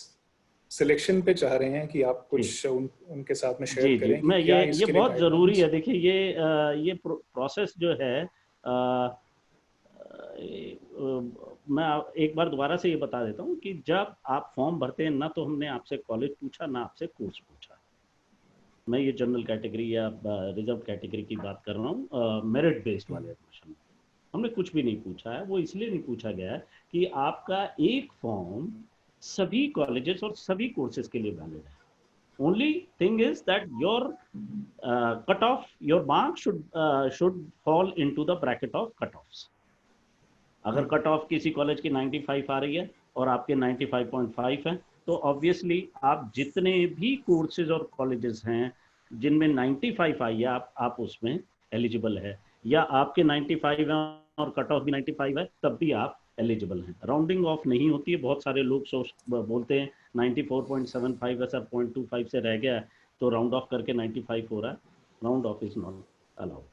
सिलेक्शन पे चाह रहे हैं कि आप कुछ उनके साथ में शेयर जी करें कि मैं क्या ये इसके लिए बहुत ज़रूरी guidelines? है। देखिए ये प्रोसेस जो है मैं एक बार दोबारा से ये बता देता हूँ कि जब आप फॉर्म भरते हैं ना तो हमने आपसे कॉलेज पूछा ना आपसे कोर्स पूछा। मैं ये जनरल कैटेगरी या रिजर्व कैटेगरी की बात कर रहा हूँ, मेरिट बेस्ड वाले एडमिशन में हमने कुछ भी नहीं पूछा है। वो इसलिए नहीं पूछा गया है कि आपका एक फॉर्म सभी कॉलेजेस और सभी कोर्सेज के लिए वैलिड है। only thing is that your cutoff, your mark should fall into the bracket of cutoffs. अगर कट ऑफ किसी कॉलेज की 95 आ रही है और आपके 95.5 है तो ऑब्वियसली आप जितने भी कोर्सेज और कॉलेजेस हैं जिनमें 95 आई है आप उसमें एलिजिबल है, या आपके 95 हैं और कट ऑफ भी 95 है तब भी आप एलिजिबल हैं। राउंडिंग ऑफ नहीं होती है। बहुत सारे लोग बोलते हैं 94.75 है सर, 0.25 से रह गया है तो राउंड ऑफ करके 95 हो रहा है। Round off is not allowed,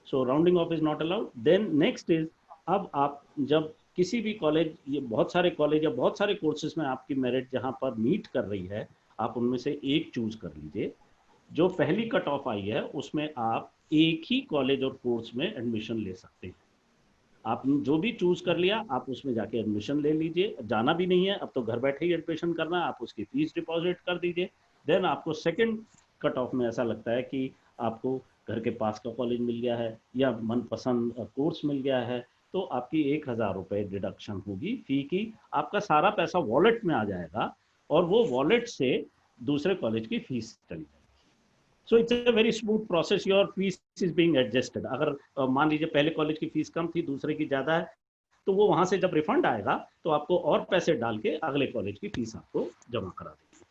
so rounding off is not allowed. Then next is, अब आप जब किसी भी कॉलेज, ये बहुत सारे कॉलेज या बहुत सारे कोर्सेज में आपकी मेरिट जहाँ पर मीट कर रही है, आप उनमें से एक चूज कर लीजिए। जो पहली कट ऑफ आई है उसमें आप एक ही कॉलेज और कोर्स में एडमिशन ले सकते हैं। आप जो भी चूज कर लिया आप उसमें जाके एडमिशन ले लीजिए, जाना भी नहीं है, अब तो घर बैठे ही एडमिशन करना है, आप उसकी फीस डिपॉजिट कर दीजिए। देन आपको सेकंड कट ऑफ में ऐसा लगता है कि आपको घर के पास का कॉलेज मिल गया है या मनपसंद कोर्स मिल गया है, तो आपकी 1,000 रुपये डिडक्शन होगी फी की, आपका सारा पैसा वॉलेट में आ जाएगा और वो वॉलेट से दूसरे कॉलेज की फीस चली जाएगी। So it's a very smooth process, your fees is being adjusted. अगर मान लीजिए पहले कॉलेज की फीस कम थी, दूसरे की ज़्यादा है, तो वो वहाँ से जब रिफंड आएगा तो आपको और पैसे डाल के अगले कॉलेज की फीस आपको जमा करा देगी।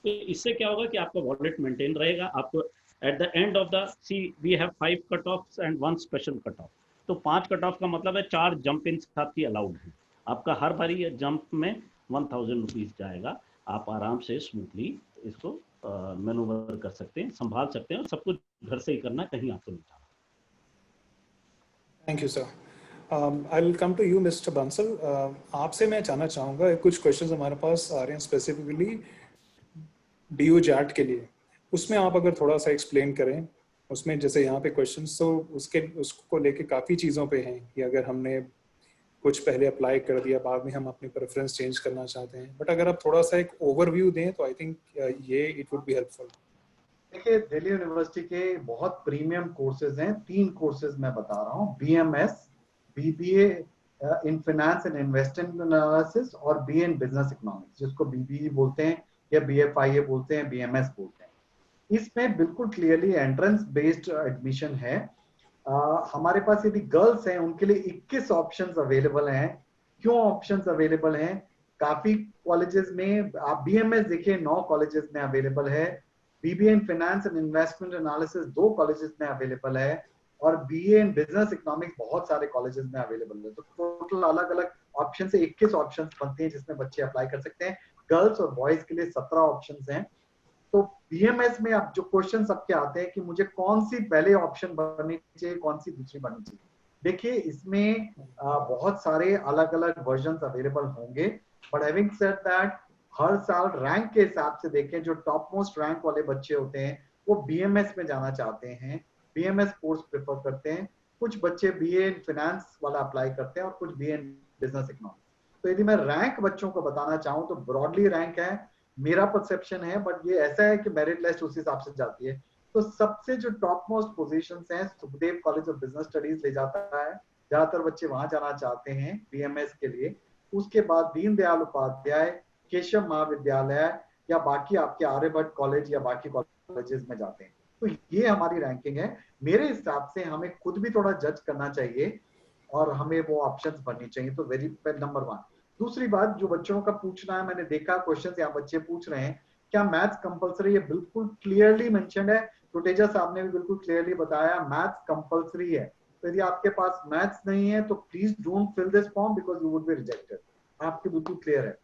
तो इससे क्या होगा कि आपका वॉलेट मेंटेन रहेगा। आपको at the end of the see we have 5 cut off and 1 special cut off. तो 5 कट ऑफ का मतलब है 4 जंप इन आपकी अलाउड है। आपका हर बारी जंप में 1,000 रुपीज जाएगा। आप आराम से स्मूथली इसको मैनूवर कर सकते हैं, संभाल सकते हैं, और सब कुछ घर से ही करना, कहीं आपको नहीं जाना। Thank you sir. I will come to you mister Bansal. आपसे मैं जानना चाहूँगा, कुछ क्वेश्चंस हमारे पास आ रहे हैं स्पेसिफिकली DU JAT के लिए, उसमें आप अगर थोड़ा सा एक्सप्लेन करें। उसमें जैसे यहाँ पे क्वेश्चंस तो उसको लेके काफ़ी चीज़ों पे हैं कि अगर हमने कुछ पहले अप्लाई कर दिया, बाद में हम अपनी प्रेफरेंस चेंज करना चाहते हैं, बट अगर आप थोड़ा सा एक ओवरव्यू दें तो आई थिंक ये इट वुड बी हेल्पफुल। देखिए, दिल्ली यूनिवर्सिटी के बहुत प्रीमियम कोर्सेज हैं। 3 कोर्सेज मैं बता रहा हूँ, BMS, BBA in finance and investment analysis और BA इन बिजनेस इकोनॉमिक्स, जिसको BBE बोलते हैं या BFIA बोलते हैं, BMS बोलते हैं। इसमें बिल्कुल क्लियरली एंट्रेंस बेस्ड एडमिशन है। हमारे पास यदि गर्ल्स हैं उनके लिए 21 ऑप्शंस अवेलेबल हैं। क्यों ऑप्शंस अवेलेबल हैं? काफी कॉलेजेस में आप BMS देखिए 9 कॉलेजेस में अवेलेबल है, BBA in finance and investment analysis 2 colleges में अवेलेबल है, और BA इन बिजनेस इकोनॉमिक्स बहुत सारे कॉलेजेस में अवेलेबल है। तो टोटल अलग अलग ऑप्शन से 21 ऑप्शंस बनते हैं जिसमें बच्चे अप्लाई कर सकते हैं। गर्ल्स और बॉयज के लिए 17 ऑप्शंस हैं। तो BMS में अब जो क्वेश्चन सबके आते हैं कि मुझे कौन सी पहले ऑप्शन बननी चाहिए, कौन सी दूसरी बननी चाहिए। देखिए, इसमें बहुत सारे अलग अलग वर्जन्स अवेलेबल होंगे, बट हैविंग सेड दैट हर साल रैंक के हिसाब से देखें, जो टॉप मोस्ट रैंक वाले बच्चे होते हैं वो BMS में जाना चाहते हैं, BMS कोर्स प्रेफर करते हैं। कुछ बच्चे BA इन फाइनेंस वाला अप्लाई करते हैं और कुछ BA इन बिजनेस इकोनॉमिक्स। तो यदि मैं रैंक बच्चों को बताना चाहूँ तो ब्रॉडली रैंक है, मेरा परसेप्शन है, बट ये ऐसा है कि मेरिट लिस्ट उस हिसाब से जाती है। तो सबसे जो टॉप मोस्ट पोजीशंस हैं, Sukhdev college of business studies ले जाता है, ज्यादातर बच्चे वहां जाना चाहते हैं BMS के लिए। उसके बाद दीनदयाल उपाध्याय, केशव महाविद्यालय या बाकी आपके आर्यभट्ट कॉलेज या बाकी कॉलेजेस में जाते हैं। तो ये हमारी रैंकिंग है। मेरे हिसाब से हमें खुद भी थोड़ा जज करना चाहिए और हमें वो ऑप्शंस बननी चाहिए। तो वेरी नंबर 1। दूसरी बात जो बच्चों का पूछना है, मैंने देखा क्वेश्चन यहाँ बच्चे पूछ रहे हैं, क्या मैथ्स कंपलसरी है? बिल्कुल क्लियरली मेंशन्ड है, टुटेजा साहब ने भी बिल्कुल क्लियरली बताया, मैथ्स कंपलसरी है। तो यदि आपके पास मैथ्स नहीं है तो please don't fill this form because you would be rejected. आपके बिल्कुल क्लियर है।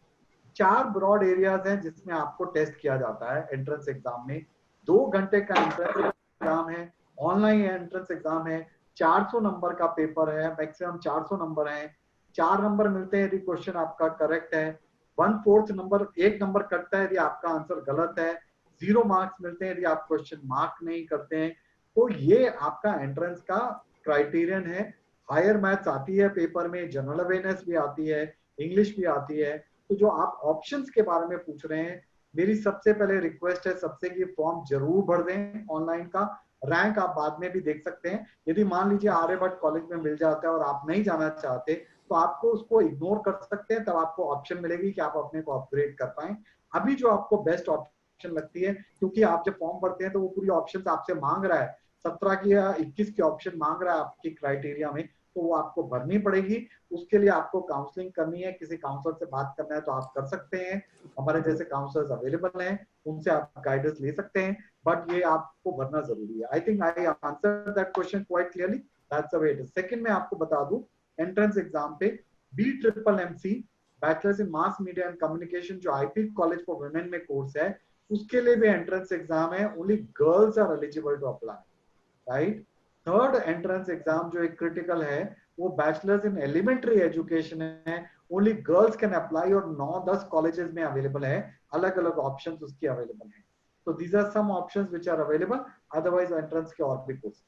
4 ब्रॉड एरियाज हैं जिसमें आपको टेस्ट किया जाता है एंट्रेंस एग्जाम में। 2 घंटे का एंट्रेंस एग्जाम है, ऑनलाइन एंट्रेंस एग्जाम है, 400 नंबर का पेपर है, मैक्सिमम 400 नंबर है। 4 नंबर मिलते हैं यदि क्वेश्चन आपका करेक्ट है, 1/4 नंबर, 1 नंबर कटता है यदि आपका आंसर गलत है, 0 मार्क्स मिलते हैं यदि आप क्वेश्चन मार्क नहीं करते हैं। तो ये आपका एंट्रेंस का क्राइटेरियन है। हायर मैथ्स आती है पेपर में, जनरल अवेयरनेस भी आती है, इंग्लिश भी आती है। तो जो आप ऑप्शंस के बारे में पूछ रहे हैं, मेरी सबसे पहले रिक्वेस्ट है सबसे कि फॉर्म जरूर भर दें ऑनलाइन का। रैंक आप बाद में भी देख सकते हैं। यदि मान लीजिए आर्यभट्ट कॉलेज में मिल जाता है और आप नहीं जाना चाहते तो आपको उसको इग्नोर कर सकते हैं, तब आपको ऑप्शन मिलेगी कि आप अपने को अपग्रेड कर पाए। अभी जो आपको बेस्ट ऑप्शन लगती है, क्योंकि आप जब फॉर्म भरते हैं तो वो पूरी ऑप्शन आपसे मांग रहा है, 17 की या 21 की ऑप्शन मांग रहा है आपकी क्राइटेरिया में, तो वो आपको भरनी पड़ेगी। उसके लिए आपको काउंसलिंग करनी है, किसी काउंसलर से बात करना है तो आप कर सकते हैं, हमारे जैसे काउंसलर्स अवेलेबल हैं, उनसे आप गाइडेंस ले सकते हैं, बट ये आपको भरना जरूरी है। I think I answer that question quite clearly, that's the way it is. Second, मैं आपको बता दूं, एंट्रेंस एग्जाम पे BMMC, bachelors in mass media and communication, जो IP कॉलेज फॉर वुमेन में कोर्स है, उसके लिए भी एंट्रेंस एग्जाम है। Only girls are eligible to apply, right. Third entrance exam जो एक क्रिटिकल है, वो बैचलर्स इन एलिमेंट्री एजुकेशन है, ओनली गर्ल्स कैन अप्लाई, और 9-10 कॉलेजेस में अवेलेबल है, अलग अलग ऑप्शंस उसकी अवेलेबल है। तो these are some options which are available, otherwise entrance के और भी कोर्स।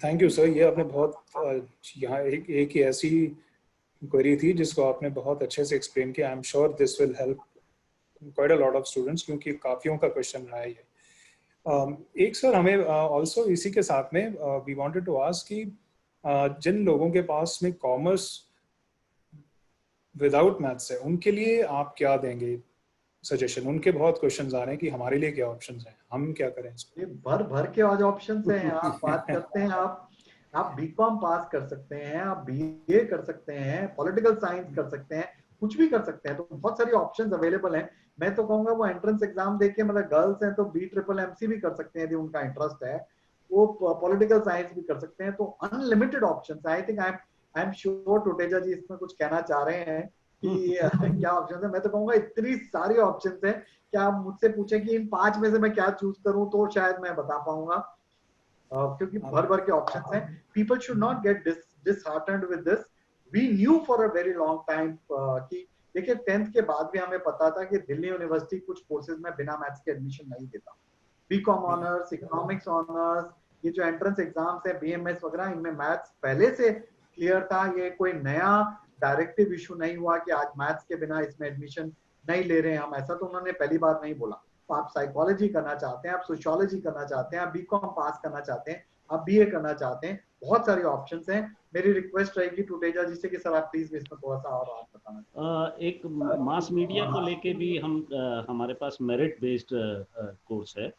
थैंक यू सर, ये आपने बहुत यहाँ एक ही ऐसी क्वेरी थी जिसको आपने बहुत अच्छे से एक्सप्लेन किया। आई am sure this will help quite a lot of students, क्योंकि काफियों का क्वेश्चन रहा है ये। एक सर हमें ऑल्सो इसी के साथ में वी वांटेड टू आस्क कि जिन लोगों के पास में कॉमर्स विदाउट मैथ्स है, उनके लिए आप क्या देंगे सजेशन? उनके बहुत क्वेश्चंस आ रहे हैं कि हमारे लिए क्या ऑप्शंस हैं, हम क्या करें इसको? ये भर भर के आज ऑप्शंस हैं। आप बात करते हैं, आप बीकॉम पास कर सकते हैं, आप बीए कर सकते हैं, पॉलिटिकल साइंस कर सकते हैं, कुछ भी कर सकते हैं। तो बहुत सारी ऑप्शंस अवेलेबल हैं। मैं तो कहूंगा वो एंट्रेंस एग्जाम देके, मतलब गर्ल्स हैं तो BMMC भी कर सकते हैं यदि उनका इंटरेस्ट है, वो पॉलिटिकल साइंस भी कर सकते हैं। तो unlimited options. I think I am sure Toteja ji इसमें कुछ कहना चाह रहे हैं कि क्या ऑप्शन है। मैं तो कहूंगा इतनी सारी ऑप्शंस है कि आप मुझसे पूछें कि इन 5 में से मैं क्या चूज करूं, तो शायद मैं बता पाऊंगा, क्योंकि भर भर के ऑप्शंस हैं। People should not gate disheartened with this. We knew for a very long time कि देखिए 10th के बाद भी हमें पता था कि दिल्ली यूनिवर्सिटी कुछ कोर्सेज में बिना मैथ्स के एडमिशन नहीं देता। बीकॉम ऑनर्स, इकोनॉमिक्स ऑनर्स, ये जो एंट्रेंस एग्जाम्स है BMS वगैरह, इनमें मैथ्स पहले से क्लियर था। ये कोई नया डायरेक्टिव इशू नहीं हुआ कि आज मैथ्स के बिना इसमें एडमिशन नहीं ले रहे हैं हम, ऐसा तो उन्होंने पहली बार नहीं बोला। तो आप साइकोलॉजी करना चाहते हैं, आप सोशियोलॉजी करना चाहते हैं, आप बीकॉम पास करना चाहते हैं, आप BA करना चाहते हैं, बहुत सारी ऑप्शंस हैं। मेरी रिक्वेस्ट रहेगी टूटेजा जी से कि सर आप प्लीज इसमें थोड़ा सा और आप बताना। एक मास मीडिया को लेके भी हम हमारे पास मेरिट बेस्ड कोर्स है।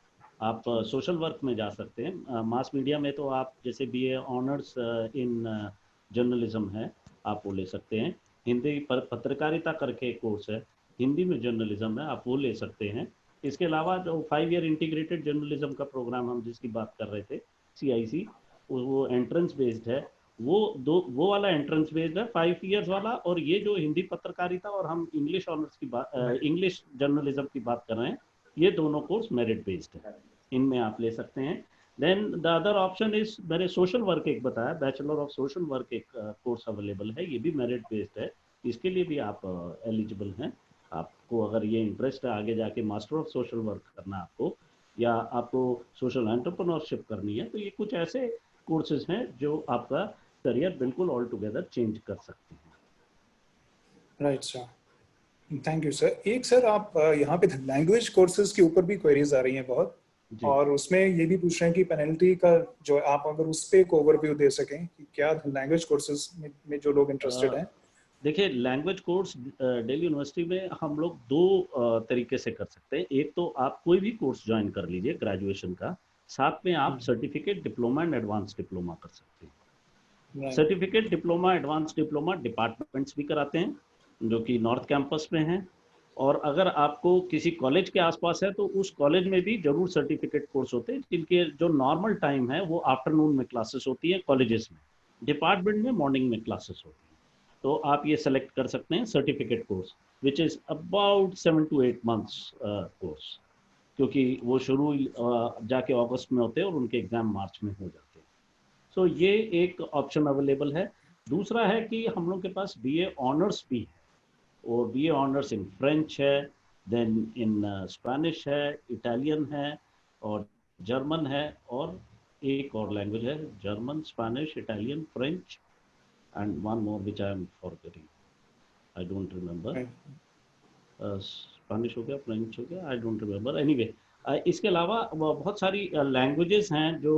आप सोशल वर्क में जा सकते हैं। मास मीडिया में तो आप जैसे BA ऑनर्स इन जर्नलिज्म है, आप वो ले सकते हैं। हिंदी पत्रकारिता करके कोर्स है, हिंदी में जर्नलिज्म है, आप वो ले सकते हैं। इसके अलावा जो 5 ईयर इंटीग्रेटेड जर्नलिज्म का प्रोग्राम हम जिसकी बात कर रहे थे, CIC, वो एंट्रेंस बेस्ड है। वो वाला एंट्रेंस बेस्ड है 5 इयर्स वाला। और ये जो हिंदी पत्रकारिता और हम इंग्लिश ऑनर्स की बात, इंग्लिश जर्नलिज्म की बात कर रहे हैं, ये दोनों कोर्स मेरिट बेस्ड है, इनमें आप ले सकते हैं। Then the other option is, मैंने सोशल वर्क एक बताया, बैचलर ऑफ सोशल वर्क एक कोर्स अवेलेबल है, ये भी मेरिट बेस्ड है। इसके लिए भी आप एलिजिबल हैं। आपको अगर ये इंटरेस्ट है आगे जाके मास्टर ऑफ सोशल वर्क करना आपको, या आपको सोशल एंटरप्रेन्योरशिप करनी है, तो ये कुछ ऐसे कोर्सेज हैं जो आपका करियर बिल्कुल ऑल टुगेदर चेंज कर सकते हैं। Right sir, thank you sir. एक सर आप यहाँ पे लैंग्वेज कोर्सेज के ऊपर भी क्वेरीज आ रही हैं बहुत, और उसमें ये भी पूछ रहे हैं कि पेनल्टी का जो आप अगर उस पे एक ओवरव्यू दे सकें कि क्या लैंग्वेज कोर्सेज में जो लोग इंटरेस्टेड हैं। देखिए, लैंग्वेज कोर्स दिल्ली यूनिवर्सिटी में हम लोग 2 तरीके से कर सकते हैं। एक तो आप कोई भी कोर्स ज्वाइन कर लीजिए ग्रेजुएशन का, साथ में आप certificate diploma and advance diploma कर सकते हैं। Certificate diploma advance diploma departments भी कराते हैं जो कि नॉर्थ कैंपस में हैं, और अगर आपको किसी कॉलेज के आसपास है तो उस कॉलेज में भी जरूर सर्टिफिकेट कोर्स होते हैं, जिनके जो नॉर्मल टाइम है वो आफ्टरनून में क्लासेस होती है कॉलेजेस में, डिपार्टमेंट में मॉर्निंग में क्लासेस होती है। तो आप ये सेलेक्ट कर सकते हैं certificate course, which is about 7 to 8 months course, क्योंकि वो शुरू जाके अगस्त में होते हैं और उनके एग्जाम मार्च में हो जाते हैं। सो ये एक ऑप्शन अवेलेबल है। दूसरा है कि हम लोग के पास BA ऑनर्स भी है, और BA ऑनर्स इन फ्रेंच है, देन इन स्पेनिश है, इटालियन है और जर्मन है, और एक और लैंग्वेज है, German, Spanish, Italian, French, and one more which I am forgetting, I don't remember. Spanish हो गया, फ्रेंच हो गया, I don't remember. Anyway, इसके अलावा बहुत सारी लैंग्वेजेस हैं जो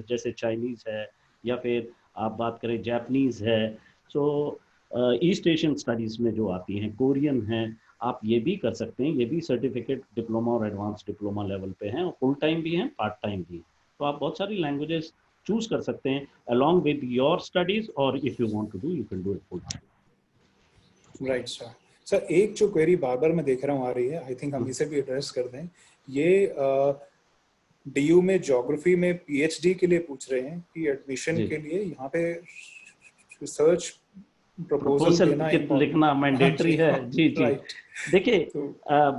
जैसे चाइनीज़ है, या फिर आप बात करें जापानीज़ है, सो ईस्ट एशियन स्टडीज़ में जो आती हैं, कोरियन है, आप ये भी कर सकते हैं। ये भी सर्टिफिकेट डिप्लोमा और एडवांस डिप्लोमा लेवल पे हैं, और फुल टाइम भी हैं, पार्ट टाइम भी हैं। तो आप बहुत सारी लैंग्वेजेस चूज कर सकते हैं along with your studies, और if you want to do, you can do it full time. Right sir. Sir एक जो क्वेरी बार बार मैं देख रहा हूँ आ रही है, आई थिंक हम इसे भी एड्रेस कर दें। ये DU में ज्योग्राफी में PhD के लिए पूछ रहे हैं कि एडमिशन के लिए यहाँ पे रिसर्च प्रपोजल लिखना मैंडेटरी है। जी जी, देखिए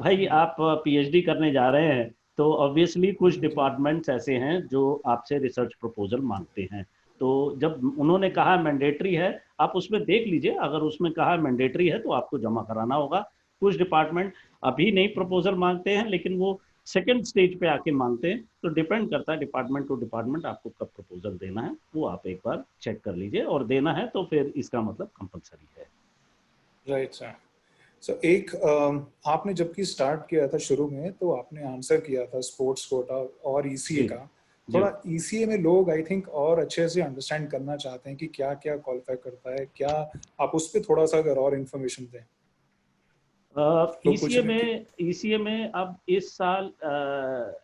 भाई, आप PhD करने जा रहे हैं तो ऑब्वियसली कुछ डिपार्टमेंट्स ऐसे हैं जो आपसे रिसर्च प्रपोजल मांगते हैं, तो जब उन्होंने कहा मैंडेटरी है, आप उसमें देख लीजिए, अगर उसमें कहा मैंडेटरी है तो आपको जमा कराना होगा। कुछ डिपार्टमेंट अभी नहीं प्रपोजल मांगते हैं, लेकिन वो सेकेंड स्टेज पे आके मांगते हैं, तो डिपेंड करता है डिपार्टमेंट टू डिपार्टमेंट आपको कब प्रपोजल देना है, वो आप एक बार चेक कर लीजिए, और देना है तो फिर इसका मतलब कंपलसरी है। Right sir. सो एक आपने जबकि स्टार्ट किया था शुरू में, तो आपने आंसर किया था स्पोर्ट्स कोटा और ईसीए जी, का। थोड़ा ईसीए में लोग आई थिंक और अच्छे से अंडरस्टैंड करना चाहते हैं कि क्या क्या क्वालिफाई करता है, क्या आप उस पर थोड़ा सा अगर और इन्फॉर्मेशन दें। लोग पूछ रहे हैं कि ईसीए में अब इस साल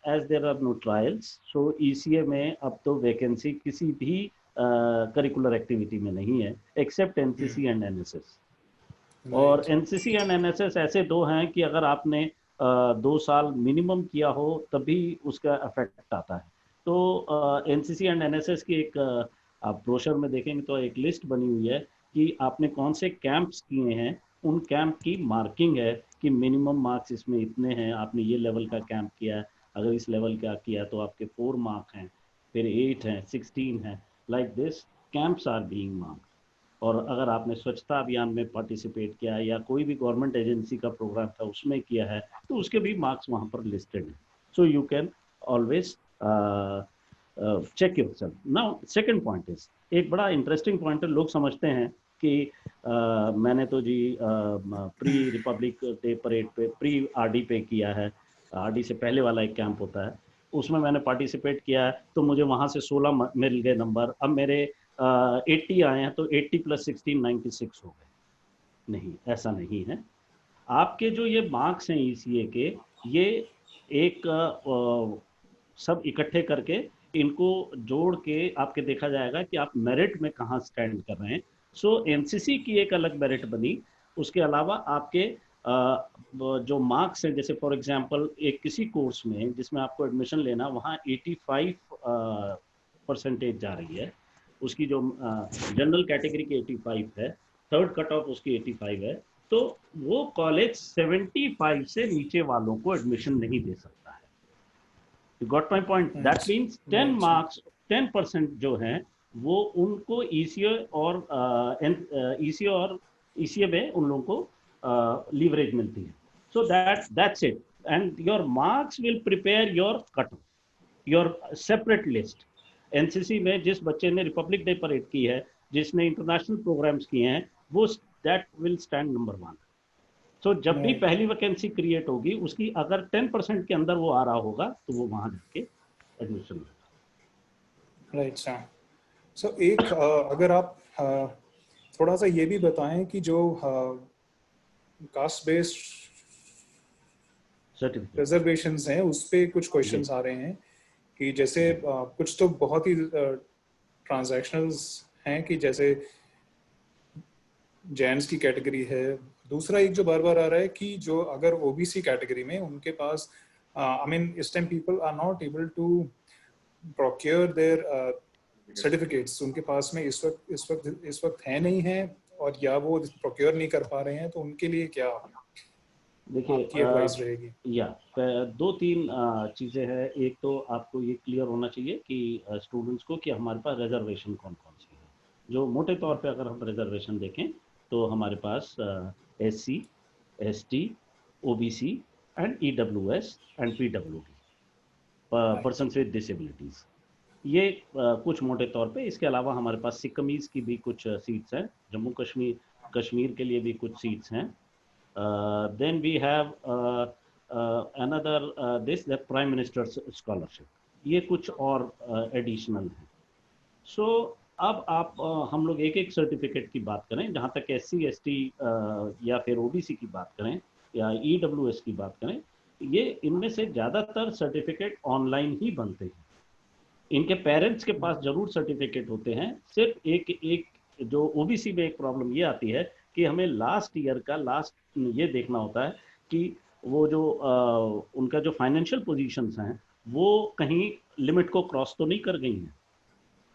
as there are no trials, so ECA में अब तो वैकेंसी किसी भी करिकुलर एक्टिविटी में नहीं है, एक्सेप्ट एनसीसी एंड एनएसएस। और राइट एनसीसी एंड एनएसएस ऐसे दो हैं कि अगर आपने 2 साल मिनिमम किया हो तभी उसका इफेक्ट आता है। तो एनसीसी एंड एनएसएस की एक आप ब्रोशर में देखेंगे तो एक लिस्ट बनी हुई है कि आपने कौन से कैंप्स किए हैं, उन कैंप की मार्किंग है कि मिनिमम मार्क्स इसमें इतने हैं, आपने ये लेवल का कैंप किया है, अगर इस लेवल का किया तो आपके 4 मार्क हैं, फिर 8 हैं, 16 हैं, like this camps are being marked. और अगर आपने स्वच्छता अभियान में पार्टिसिपेट किया है या कोई भी गवर्नमेंट एजेंसी का प्रोग्राम था उसमें किया है, तो उसके भी मार्क्स वहाँ पर लिस्टेड हैं। So you can always check yourself. Now second point is, एक बड़ा इंटरेस्टिंग पॉइंट है, लोग समझते हैं कि मैंने तो जी प्री रिपब्लिक डे परेड पे, प्री आरडी पे किया है, आरडी से पहले वाला एक कैंप होता है, उसमें मैंने पार्टिसिपेट किया है, तो मुझे वहाँ से 16 मिल गए नंबर, अब मेरे 80 आए हैं तो 80 + 16 96 हो गए। नहीं, ऐसा नहीं है। आपके जो ये मार्क्स हैं ईसीए के, ये एक सब इकट्ठे करके इनको जोड़ के आपके देखा जाएगा कि आप मेरिट में कहाँ स्टैंड कर रहे हैं। सो एनसीसी की एक अलग मेरिट बनी, उसके अलावा आपके जो मार्क्स हैं, जैसे फॉर एग्जांपल एक किसी कोर्स में जिसमें आपको एडमिशन लेना, वहाँ 85% जा रही है, उसकी जो जनरल कैटेगरी की 85 है, थर्ड कट ऑफ उसकी 85 है, तो वो कॉलेज 75 से नीचे वालों को एडमिशन नहीं दे सकता है। You got my point? That means 10 right marks 10% जो हैं वो उनको ईसीए और ईसीए में उन लोगों को लीवरेज मिलती है। So that's it, and your marks will prepare your cut, your separate list. NCC में जिस बच्चे ने रिपब्लिक डे परेड की है, जिसने इंटरनेशनल प्रोग्राम्स किए हैं, वो दैट विल स्टैंड नंबर 1। सो जब भी राइट पहली वैकेंसी क्रिएट होगी, उसकी अगर 10% के अंदर वो आ रहा होगा तो वो वहां जाके एडमिशन होगा। Right sir. सो एक अगर आप थोड़ा सा ये भी बताएं कि जो कास्ट बेस्ड सर्टिफिकेट रिजर्वेशंस हैं उस पे कुछ जी क्वेश्चंस आ रहे हैं कि जैसे कुछ तो बहुत ही ट्रांजैक्शनल्स हैं कि जैसे जेंट्स की कैटेगरी है। दूसरा एक जो बार बार आ रहा है कि जो अगर ओबीसी कैटेगरी में उनके पास आई मीन इस time people are not able to procure their certificates, उनके पास में इस वक्त है नहीं है, और या वो प्रोक्योर नहीं कर पा रहे हैं, तो उनके लिए क्या देखिए, आपकी एडवाइस रहेगी? या 2-3 चीज़ें हैं। एक तो आपको ये क्लियर होना चाहिए कि स्टूडेंट्स को कि हमारे पास रिजर्वेशन कौन कौन सी है। जो मोटे तौर पे अगर हम रिजर्वेशन देखें तो हमारे पास SC, ST, OBC and EWS and PWD, persons with disabilities, ये कुछ मोटे तौर पे। इसके अलावा हमारे पास सिक्किमीज़ की भी कुछ सीट्स हैं, जम्मू कश्मीर के लिए भी कुछ सीट्स हैं। Then we have another this the prime minister's scholarship, ये कुछ और एडिशनल है। सो अब आप हम लोग एक एक सर्टिफिकेट की बात करें, जहाँ तक SC ST या फिर OBC की बात करें या EWS की बात करें, ये इनमें से ज़्यादातर सर्टिफिकेट ऑनलाइन ही बनते हैं। इनके पेरेंट्स के पास जरूर सर्टिफिकेट होते हैं। सिर्फ एक जो ओबीसी में एक प्रॉब्लम ये आती है कि हमें लास्ट ईयर का ये देखना होता है कि वो जो उनका जो फाइनेंशियल पोजीशंस हैं वो कहीं लिमिट को क्रॉस तो नहीं कर गई हैं।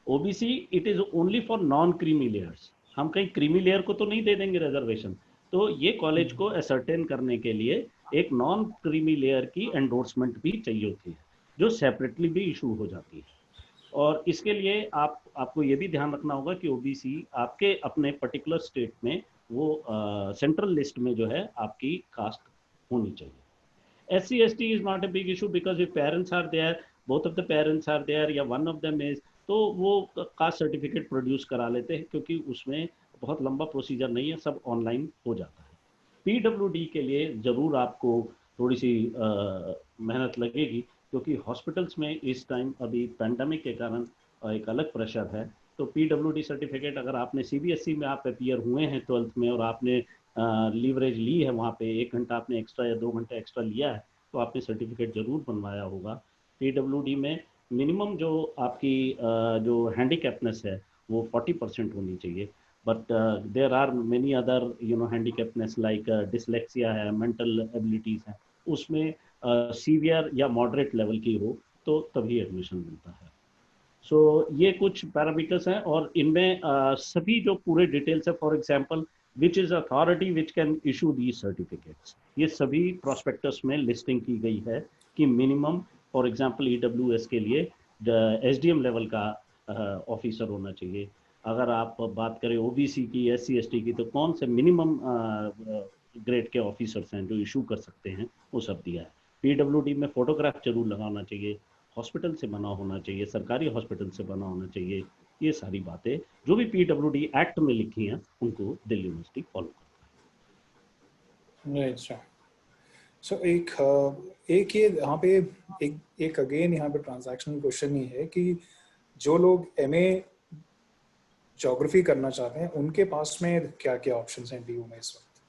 OBC it is only for non creamy layers, हम कहीं क्रीमी लेयर को तो नहीं दे देंगे रिजर्वेशन। तो ये कॉलेज को असर्टेन करने के लिए एक नॉन क्रीमी लेयर की एंडोर्समेंट भी चाहिए होती है, जो सेपरेटली भी इशू हो जाती है। और इसके लिए आपको ये भी ध्यान रखना होगा कि ओबीसी आपके अपने पर्टिकुलर स्टेट में वो सेंट्रल लिस्ट में जो है आपकी कास्ट होनी चाहिए। SC/ST is not a big issue because if parents are there, both of the parents are there या one of them is, तो वो कास्ट सर्टिफिकेट प्रोड्यूस करा लेते हैं, क्योंकि उसमें बहुत लंबा प्रोसीजर नहीं है, सब ऑनलाइन हो जाता है। PWD के लिए ज़रूर आपको थोड़ी सी मेहनत लगेगी, क्योंकि हॉस्पिटल्स में इस टाइम अभी पैंडमिक के कारण एक अलग प्रेशर है। तो PWD सर्टिफिकेट अगर आपने CBSE में आप अपीयर हुए हैं 12th में और आपने लीवरेज ली है, वहाँ पे 1 घंटा आपने एक्स्ट्रा या 2 घंटे एक्स्ट्रा लिया है, तो आपने सर्टिफिकेट जरूर बनवाया होगा। PWD में मिनिमम जो आपकी जो हैंडीकैपनेस है वो 40% होनी चाहिए, but there are many other handicapness like dyslexia है, मेंटल एबिलिटीज है, उसमें सीवियर या मॉडरेट लेवल की हो तो तभी एडमिशन मिलता है। सो ये कुछ पैरामीटर्स हैं, और इनमें सभी जो पूरे डिटेल्स है, for example which is authority which can issue these certificates, ये सभी प्रोस्पेक्टस में लिस्टिंग की गई है कि मिनिमम फॉर एग्जांपल EWS के लिए SDM लेवल का ऑफिसर होना चाहिए। अगर आप बात करें OBC की, SC/ST की, तो कौन से मिनिमम ग्रेड के ऑफिसर्स हैं जो इशू कर सकते हैं, वो सब दिया है। PWD में फोटोग्राफ जरूर लगाना चाहिए, हॉस्पिटल से बना होना चाहिए, सरकारी हॉस्पिटल से बना होना चाहिए। ये सारी बातें जो भी PWD एक्ट में लिखी हैं उनको दिल्ली यूनिवर्सिटी फॉलो करता है। अच्छा, सो एक ये यहाँ पे एक अगेन यहाँ पे ट्रांजैक्शनल क्वेश्चन ही है कि जो लोग MA ज्योग्राफी करना चाहते हैं उनके पास में क्या क्या ऑप्शंस हैं DU में इस वक्त?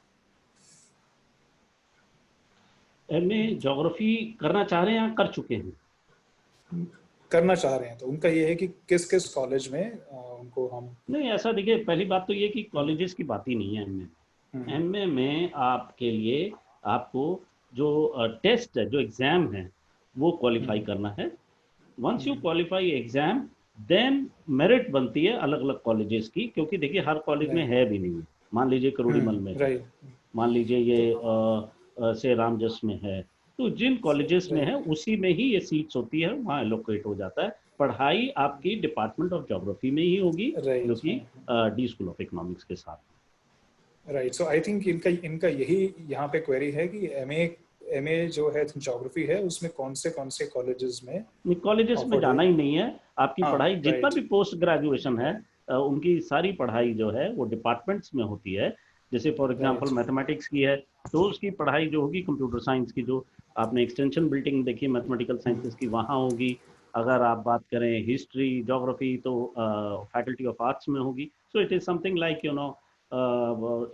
MA ज्योग्राफी करना चाह रहे हैं या कर चुके हैं? करना चाह रहे हैं तो उनका ये है कि किस किस कॉलेज में उनको हम... नहीं, ऐसा देखिए, पहली बात तो ये कि कॉलेजेस की बात ही नहीं है MA में आपके लिए आपको जो टेस्ट है, जो एग्जाम है, वो क्वालिफाई करना है। Once you qualify exam, then merit बनती है अलग अलग कॉलेजेस की, क्योंकि देखिए हर कॉलेज में है भी नहीं है। मान लीजिए करोड़ीमल में है, मान लीजिए ये से रामजस में है, तो जिन कॉलेजेस में है उसी में ही ये सीट्स होती है, वहाँ एलोकेट हो जाता है। पढ़ाई आपकी डिपार्टमेंट ऑफ ज्योग्राफी में ही होगी, जो कि D स्कूल ऑफ इकोनॉमिक्स के साथ। राइट, सो आई थिंक इनका यही यहाँ पे क्वेरी है कि MA जो है ज्योग्राफी है उसमें कौन से कॉलेजेस में? कॉलेजेस में जाना ही नहीं है, आपकी पढ़ाई जितना भी right. पोस्ट ग्रेजुएशन है उनकी सारी पढ़ाई जो है वो डिपार्टमेंट्स में होती है। जैसे फॉर एग्जांपल मैथमेटिक्स की है तो उसकी पढ़ाई जो होगी, कंप्यूटर साइंस की जो आपने एक्सटेंशन बिल्डिंग देखी मैथमेटिकल साइंसेस की, वहाँ होगी। अगर आप बात करें हिस्ट्री ज्योग्राफी तो फैकल्टी ऑफ आर्ट्स में होगी। So it is something like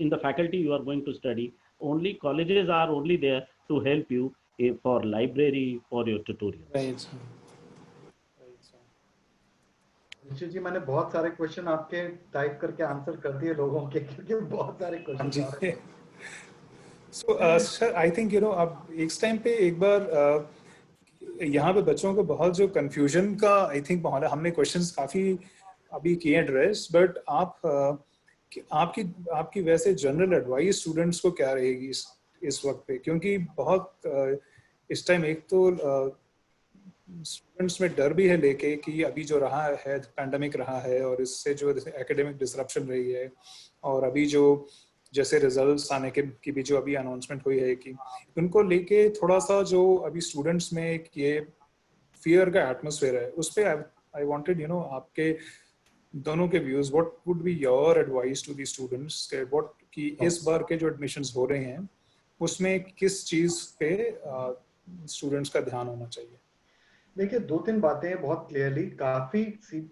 in the faculty you are going to study, only colleges are only there to help you for library, for your tutorials. Right. निश्चित जी, मैंने बहुत सारे क्वेश्चन आपके टाइप करके आंसर कर दिए लोगों के, क्योंकि बहुत सारे क्वेश्चन आ रहे हैं। So sir, I think अब इस टाइम पे एक बार यहाँ पे बच्चों को बहुत जो कंफ्यूजन का आई थिंक माहौल है, हमने क्वेश्चंस काफी अभी किए एड्रेस, बट आपकी वैसे जनरल एडवाइस स्टूडेंट्स को क्या रहेगी इस वक्त पे? क्योंकि बहुत इस टाइम एक तो स्टूडेंट्स में डर भी है लेके कि अभी जो रहा है पैंडेमिक रहा है और इससे जो एकेडमिक डिसरप्शन रही है, और अभी जो जैसे रिजल्ट्स आने की भी जो अभी अनाउंसमेंट हुई है कि उनको लेके थोड़ा सा जो अभी स्टूडेंट्स में एक ये फियर का एटमॉस्फेयर है, उस पे आई वांटेड आपके दोनों के views, what would be your advice to the students what कि इस बार के जो एडमिशंस हो रहे हैं उसमें किस चीज पे स्टूडेंट्स का ध्यान होना चाहिए? देखिए, 2-3 बातें बहुत क्लियरली,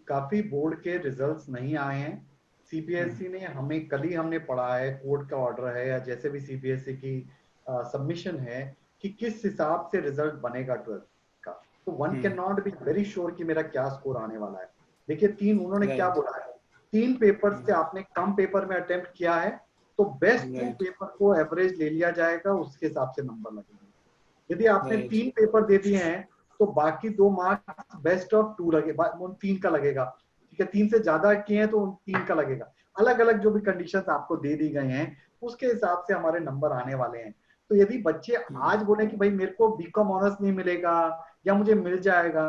काफी बोर्ड के रिजल्ट्स नहीं आए हैं। CPSE ने हमें कल ही हमने पढ़ा है, कोर्ट का ऑर्डर है या जैसे भी CPSE की सबमिशन है कि किस हिसाब से रिजल्ट बनेगा 12th का, तो one can not be very sure कि मेरा क्या स्कोर आने वाला है। देखिए, उन्होंने क्या बोला है, 3 पेपर से आपने कम पेपर में अटेम्प्ट किया है तो बेस्ट 2 पेपर को एवरेज ले लिया जाएगा, उसके हिसाब से नंबर लगेंगे। यदि आपने 3 पेपर दे दिए हैं तो बाकी 2 मार्क्स बेस्ट ऑफ 2 लगे, उन 3 का लगेगा। ठीक है, 3 से ज्यादा किए हैं तो उन 3 का लगेगा। अलग अलग जो भी कंडीशंस आपको दे दी गए हैं उसके हिसाब से हमारे नंबर आने वाले हैं। तो यदि बच्चे आज बोले कि भाई मेरे को BCom ऑनर्स नहीं मिलेगा या मुझे मिल जाएगा,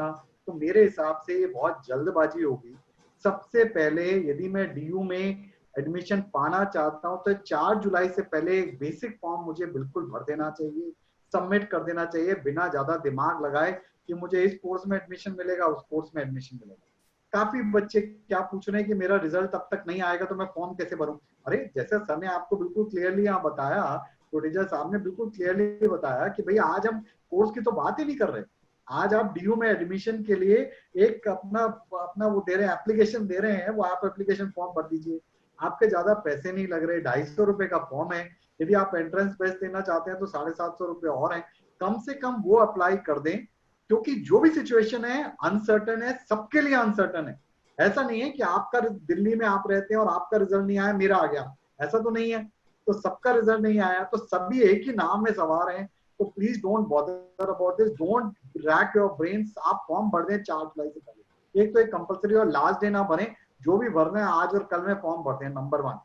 तो मेरे हिसाब से ये बहुत जल्दबाजी होगी। सबसे पहले यदि मैं DU में एडमिशन पाना चाहता हूं तो 4 जुलाई से पहले एक बेसिक फॉर्म मुझे बिल्कुल भर देना चाहिए, सबमिट कर देना चाहिए, बिना ज्यादा दिमाग लगाए कि मुझे इस कोर्स में एडमिशन मिलेगा, उस कोर्स में एडमिशन मिलेगा। काफी बच्चे क्या पूछ रहे हैं कि मेरा रिजल्ट अब तक नहीं आएगा तो मैं फॉर्म कैसे भरूं। अरे जैसे सर ने आपको बिल्कुल क्लियरली यहाँ बताया, प्रोटीजर साहब ने बिल्कुल क्लियरली बताया कि भाई आज हम कोर्स की तो बात ही नहीं कर रहे। आज आप DU में एडमिशन के लिए एक अपना अपना वो दे रहे हैं, एप्लीकेशन दे रहे हैं, वो आप एप्लीकेशन फॉर्म भर दीजिए। आपके ज्यादा पैसे नहीं लग रहे, 250 रुपए का फॉर्म है। यदि आप एंट्रेंस बेस देना चाहते हैं तो 750 रुपए और है। कम से कम वो अप्लाई कर दें, क्योंकि जो भी सिचुएशन है अनसर्टन है, सबके लिए अनसर्टन है। ऐसा नहीं है कि आपका दिल्ली में आप रहते हैं और आपका रिजल्ट नहीं आया, मेरा आ गया, ऐसा तो नहीं है। तो सबका रिजल्ट नहीं आया तो सभी एक ही नाम में सवार हैं। तो please don't bother about this, don't rack your brains. आप फॉर्म भर दें 4 जुलाई से पहले। एक तो एक कंपलसरी और लास्ट डे ना भरें, जो भी भरना है आज और कल में फॉर्म भरते हैं, नंबर 1।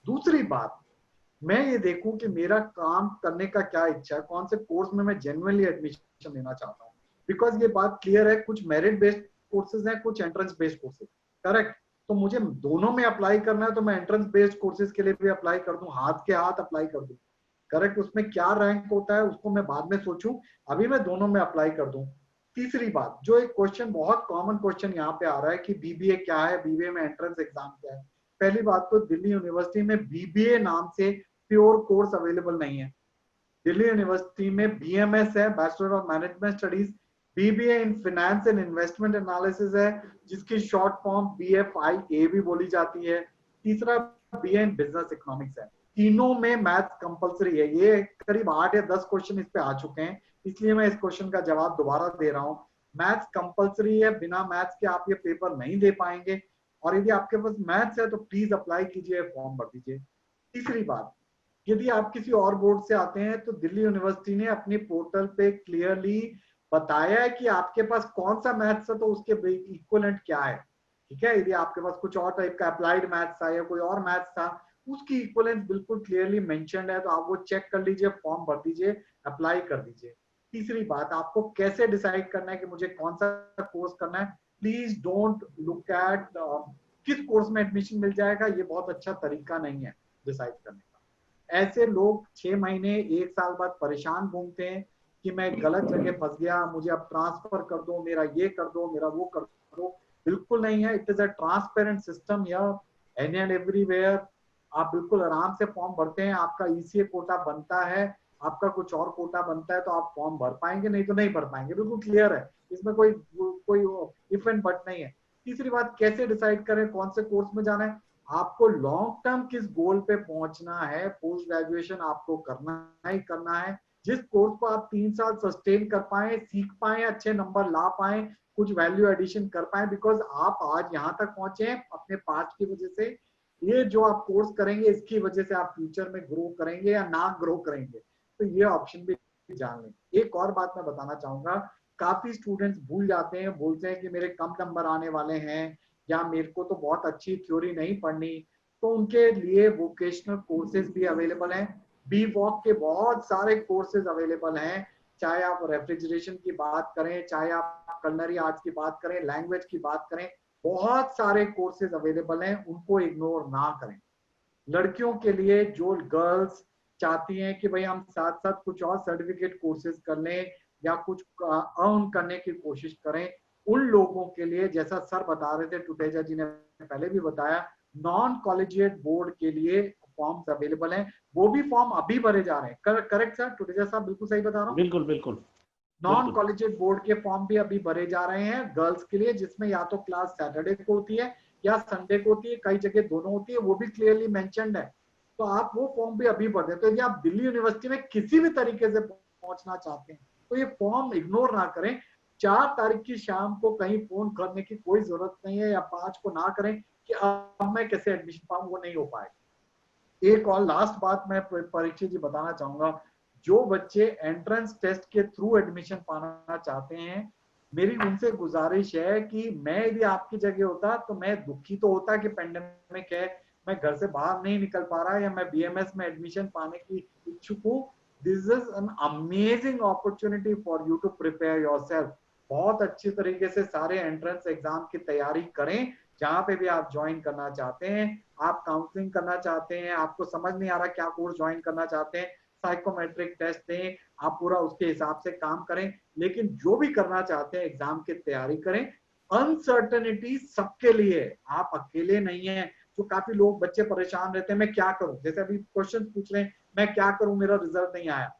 दूसरी बात, मैं ये देखूं कि मेरा काम करने का क्या इच्छा है, कौन से कोर्स में मैं जेन्युइनली एडमिशन लेना चाहता हूँ। बिकॉज ये बात क्लियर है, कुछ मेरिट बेस्ड कोर्सेज हैं, कुछ एंट्रेंस बेस्ड कोर्सेज, करेक्ट। तो मुझे दोनों में अप्लाई करना है तो मैं एंट्रेंस बेस्ड कोर्सेज के लिए भी अप्लाई कर दूं, हाथ के हाथ अप्लाई कर दूं, करेक्ट। उसमें क्या रैंक होता है उसको मैं बाद में सोचूं, अभी मैं दोनों में अप्लाई कर दूं। तीसरी बात, जो एक क्वेश्चन, बहुत कॉमन क्वेश्चन यहाँ पे आ रहा है कि BBA क्या है, BBA में एंट्रेंस एग्जाम क्या है। पहली बात तो दिल्ली यूनिवर्सिटी में BBA नाम से प्योर कोर्स अवेलेबल नहीं है। दिल्ली यूनिवर्सिटी में BMS है, bachelor of management studies, BBA in finance and investment analysis है, जिसकी शॉर्ट फॉर्म BFIA भी बोली जाती है। तीसरा BA इन बिजनेस इकोनॉमिक्स है। तीनों में मैथ्स कंपलसरी है। ये करीब 8 या 10 क्वेश्चन इस पे आ चुके हैं, इसलिए मैं इस क्वेश्चन का जवाब दोबारा दे रहा हूँ। मैथ्स कंपलसरी है, बिना मैथ्स के आप ये पेपर नहीं दे पाएंगे। और यदि आपके पास मैथ्स है तो प्लीज अप्लाई कीजिए, फॉर्म भर दीजिए। तीसरी बात, यदि आप किसी और बोर्ड से आते हैं तो दिल्ली यूनिवर्सिटी ने अपनी पोर्टल पे क्लियरली बताया है कि आपके पास कौन सा मैथ्स है तो उसके इक्विवेलेंट क्या है, ठीक है। यदि आपके पास कुछ और टाइप का अप्लाइड मैथ्स था या कोई और मैथ्स था, उसकी इक्विवेलेंट बिल्कुल क्लियरली मेंशन्ड है, तो आप वो चेक कर लीजिए, फॉर्म भर दीजिए, अप्लाई कर दीजिए। तीसरी बात, आपको कैसे डिसाइड करना है कि मुझे कौन सा कोर्स करना है। प्लीज डोंट लुक एट किस कोर्स में एडमिशन मिल जाएगा, ये बहुत अच्छा तरीका नहीं है डिसाइड करने का। ऐसे लोग 6 महीने 1 साल बाद परेशान घूमते हैं कि मैं गलत जगह फंस गया, मुझे अब ट्रांसफर कर दो, मेरा ये कर दो, मेरा वो कर दो। बिल्कुल नहीं है। It is a transparent system या एनी एंड एवरीवेयर। आप बिल्कुल आराम से फॉर्म भरते हैं, आपका ECA कोटा बनता है, आपका कुछ और कोटा बनता है तो आप फॉर्म भर पाएंगे, नहीं तो नहीं भर पाएंगे, बिल्कुल क्लियर है। इसमें कोई कोई इफ एंड बट नहीं है। तीसरी बात, कैसे डिसाइड करें कौन से कोर्स में जाना है। आपको लॉन्ग टर्म किस गोल पे पहुंचना है, पोस्ट ग्रेजुएशन आपको करना ही करना है। जिस कोर्स को आप 3 साल सस्टेन कर पाए, सीख पाए, अच्छे नंबर ला पाए, कुछ वैल्यू एडिशन कर पाए, बिकॉज आप आज यहाँ तक पहुंचे हैं अपने पास्ट की वजह से। ये जो आप कोर्स करेंगे इसकी वजह से आप फ्यूचर में ग्रो करेंगे या ना ग्रो करेंगे, तो ये ऑप्शन भी जान लें। एक और बात मैं बताना चाहूंगा, काफी स्टूडेंट्स भूल जाते हैं, बोलते हैं कि मेरे कम नंबर आने वाले हैं या मेरे को तो बहुत अच्छी थ्योरी नहीं पढ़नी, तो उनके लिए वोकेशनल कोर्सेज भी अवेलेबल हैं। BVOC के बहुत सारे कोर्सेज अवेलेबल हैं, चाहे आप रेफ्रिजरेशन की बात करें, चाहे आप कलनरी आर्ट्स की बात करें, लैंग्वेज की बात करें, बहुत सारे कोर्सेज अवेलेबल हैं, उनको इग्नोर ना करें। लड़कियों के लिए जो गर्ल्स चाहती हैं कि भाई हम साथ साथ कुछ और सर्टिफिकेट कोर्सेज कर लें या कुछ अर्न करने की कोशिश करें, उन लोगों के लिए, जैसा सर बता रहे थे, टुटेजा जी ने पहले भी बताया, नॉन कॉलेजिएट बोर्ड के लिए फॉर्म्स अवेलेबल हैं। वो भी फॉर्म अभी भरे जा रहे हैं। करेक्ट सर, टुटेजा साहब बिल्कुल सही बता रहा हूँ? बिल्कुल बिल्कुल। नॉन कॉलेजिएट बोर्ड के फॉर्म भी अभी भरे जा रहे हैं गर्ल्स के लिए, जिसमें या तो क्लास सैटरडे को होती है या संडे को होती है, कई जगह दोनों होती है, वो भी क्लियरली मेंशन्ड है। तो आप वो फॉर्म भी अभी भर दें। तो यदि आप दिल्ली यूनिवर्सिटी में किसी भी तरीके से पहुंचना चाहते हैं तो ये फॉर्म इग्नोर ना करें। 4 तारीख की शाम को कहीं फोन करने की कोई जरूरत नहीं है, या 5 को ना करें कि अब मैं कैसे एडमिशन पाऊं, वो नहीं हो पाएगा। एक और लास्ट बात मैं परीक्षित जी बताना चाहूंगा, जो बच्चे एंट्रेंस टेस्ट के थ्रू एडमिशन पाना चाहते हैं, मेरी उनसे गुजारिश है कि मैं यदि आपकी जगह होता तो मैं दुखी तो होता कि पेंडेमिक है, मैं घर से बाहर नहीं निकल पा रहा, या मैं BMS में एडमिशन पाने की इच्छुक हूँ। This is an amazing opportunity for you to prepare yourself. बहुत अच्छी तरीके से सारे एंट्रेंस एग्जाम की तैयारी करें। जहां पे भी आप ज्वाइन करना चाहते हैं, आप काउंसलिंग करना चाहते हैं, आपको समझ नहीं आ रहा क्या कोर्स ज्वाइन करना चाहते हैं, साइकोमेट्रिक टेस्ट दें, आप पूरा उसके हिसाब से काम करें। लेकिन जो भी करना चाहते हैं एग्जाम की तैयारी करें। अनसर्टेनिटी सबके लिए, आप अकेले नहीं है। जो काफी लोग बच्चे परेशान रहते हैं, मैं क्या करूं, जैसे अभी क्वेश्चन पूछ रहे हैं मैं क्या करूं, मेरा रिजल्ट नहीं आया।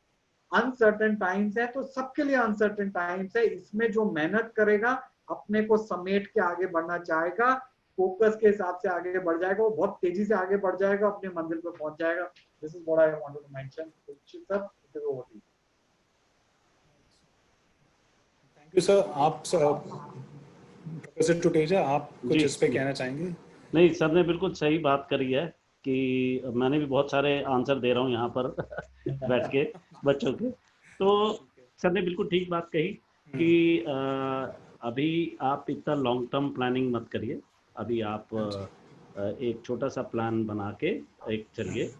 अनसर्टेन टाइम्स है, तो सबके लिए अनसर्टेन टाइम्स है। इसमें जो मेहनत करेगा, अपने को समेट के आगे बढ़ना चाहेगा, फोकस के हिसाब से आगे बढ़ जाएगा, वो बहुत तेजी से आगे बढ़ जाएगा, अपने मंजिल पे पहुंच जाएगा। This is what I wanted to mention. Sir, it is over to you. Thank you sir. आप प्रोफेसर टुटेजा, आप कुछ इस पे कहना चाहेंगे? नहीं, सर ने बिल्कुल सही बात करी है कि मैंने भी बहुत सारे आंसर दे रहा हूँ यहाँ पर बैठ के बच्चों के। तो सर ने बिल्कुल ठीक बात कही कि अभी आप इतना लॉन्ग टर्म प्लानिंग मत करिए। अभी आप एक छोटा सा प्लान बना के एक चलिए,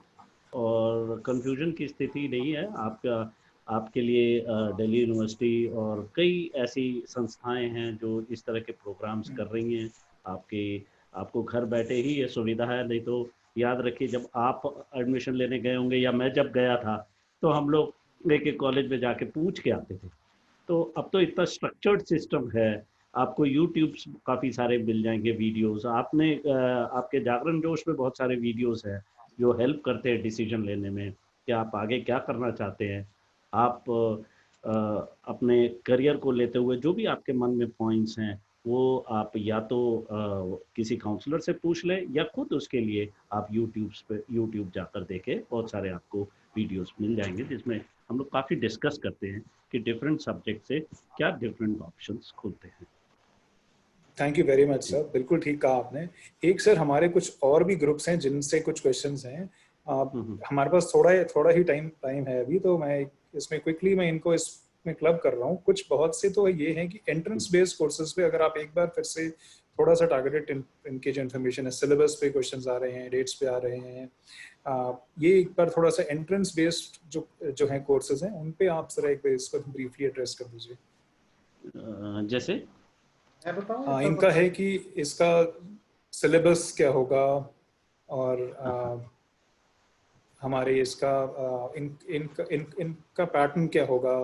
और कंफ्यूजन की स्थिति नहीं है आपका। आपके लिए दिल्ली यूनिवर्सिटी और कई ऐसी संस्थाएं हैं जो इस तरह के प्रोग्राम्स कर रही हैं। आपको घर बैठे ही ये सुविधा है। नहीं तो याद रखिए, जब आप एडमिशन लेने गए होंगे या मैं जब गया था, तो हम लोग एक एक कॉलेज में जाके पूछ के आते थे। तो अब तो इतना स्ट्रक्चर्ड सिस्टम है, आपको यूट्यूब काफ़ी सारे मिल जाएंगे वीडियोस। आपके जागरण जोश में बहुत सारे वीडियोस हैं जो हेल्प करते हैं डिसीजन लेने में कि आप आगे क्या करना चाहते हैं। आप अपने करियर को लेते हुए जो भी आपके मन में पॉइंट्स हैं, वो आप या तो किसी काउंसलर से पूछ लें, या खुद उसके लिए आप यूट्यूब जाकर देखें। बहुत सारे आपको वीडियोस मिल जाएंगे जिसमें हम लोग काफ़ी डिस्कस करते हैं कि डिफरेंट सब्जेक्ट से क्या डिफरेंट ऑप्शंस खुलते हैं। Thank you very much sir, बिल्कुल ठीक कहा आपने। एक सर, हमारे कुछ और भी ग्रुप्स हैं जिनसे कुछ क्वेश्चंस हैं। हमारे पास थोड़ा ही टाइम है अभी, तो मैं इसमें क्विकली मैं इनको इसमें क्लब कर रहा हूँ। कुछ बहुत से तो ये हैं कि एंट्रेंस बेस्ड कोर्सेज पे अगर आप एक बार फिर से थोड़ा सा टारगेटेड इनके जो इन्फॉर्मेशन है, सिलेबस पे क्वेश्चंस आ रहे हैं, डेट्स पे आ रहे हैं, ये एक बार थोड़ा सा एंट्रेंस बेस्ड जो है कोर्सेज हैं, उन पे आप सर एक बार इसको ब्रीफली एड्रेस कर दीजिए। जैसे मैं बताऊं? इनका है कि इसका सिलेबस क्या होगा, और हमारे इसका इनका पैटर्न क्या होगा।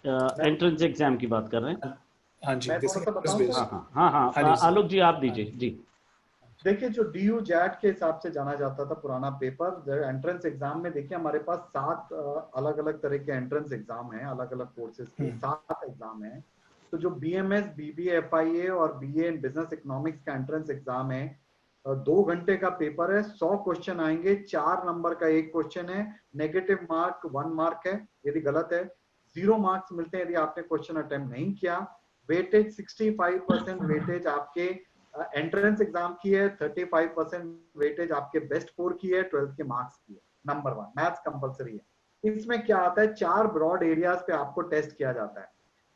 एंट्रेंस एग्जाम की बात कर रहे हैं? हाँ जी, मैं थोड़ा सा बताऊं सर? हाँ, आलोक जी आप दीजिए जी। देखिए, जो DU JAT के हिसाब से जाना जाता था पुराना पेपर, एंट्रेंस एग्जाम में देखिए हमारे पास 7 अलग अलग तरह के एंट्रेंस एग्जाम हैं, अलग अलग कोर्सेज के 7 एग्जाम हैं। तो जो BMS, BBA, FIA और BA इन बिजनेस इकोनॉमिक्स का एंट्रेंस एग्जाम है, 2 घंटे का पेपर है, 100 क्वेश्चन आएंगे, 4 नंबर का एक क्वेश्चन है, नेगेटिव मार्क 1 मार्क है यदि गलत है, 0 मार्क्स मिलते हैं यदि आपने क्वेश्चन अटेम्प्ट नहीं किया। वेटेज 65% वेटेज आपके एंट्रेंस एग्जाम की है, 35% वेटेज आपके बेस्ट 4 की है, 12th के मार्क्स की है। नंबर 1 मैथ्स कंपलसरी है। इसमें क्या आता है, 4 ब्रॉड एरियाज पे आपको टेस्ट किया जाता है।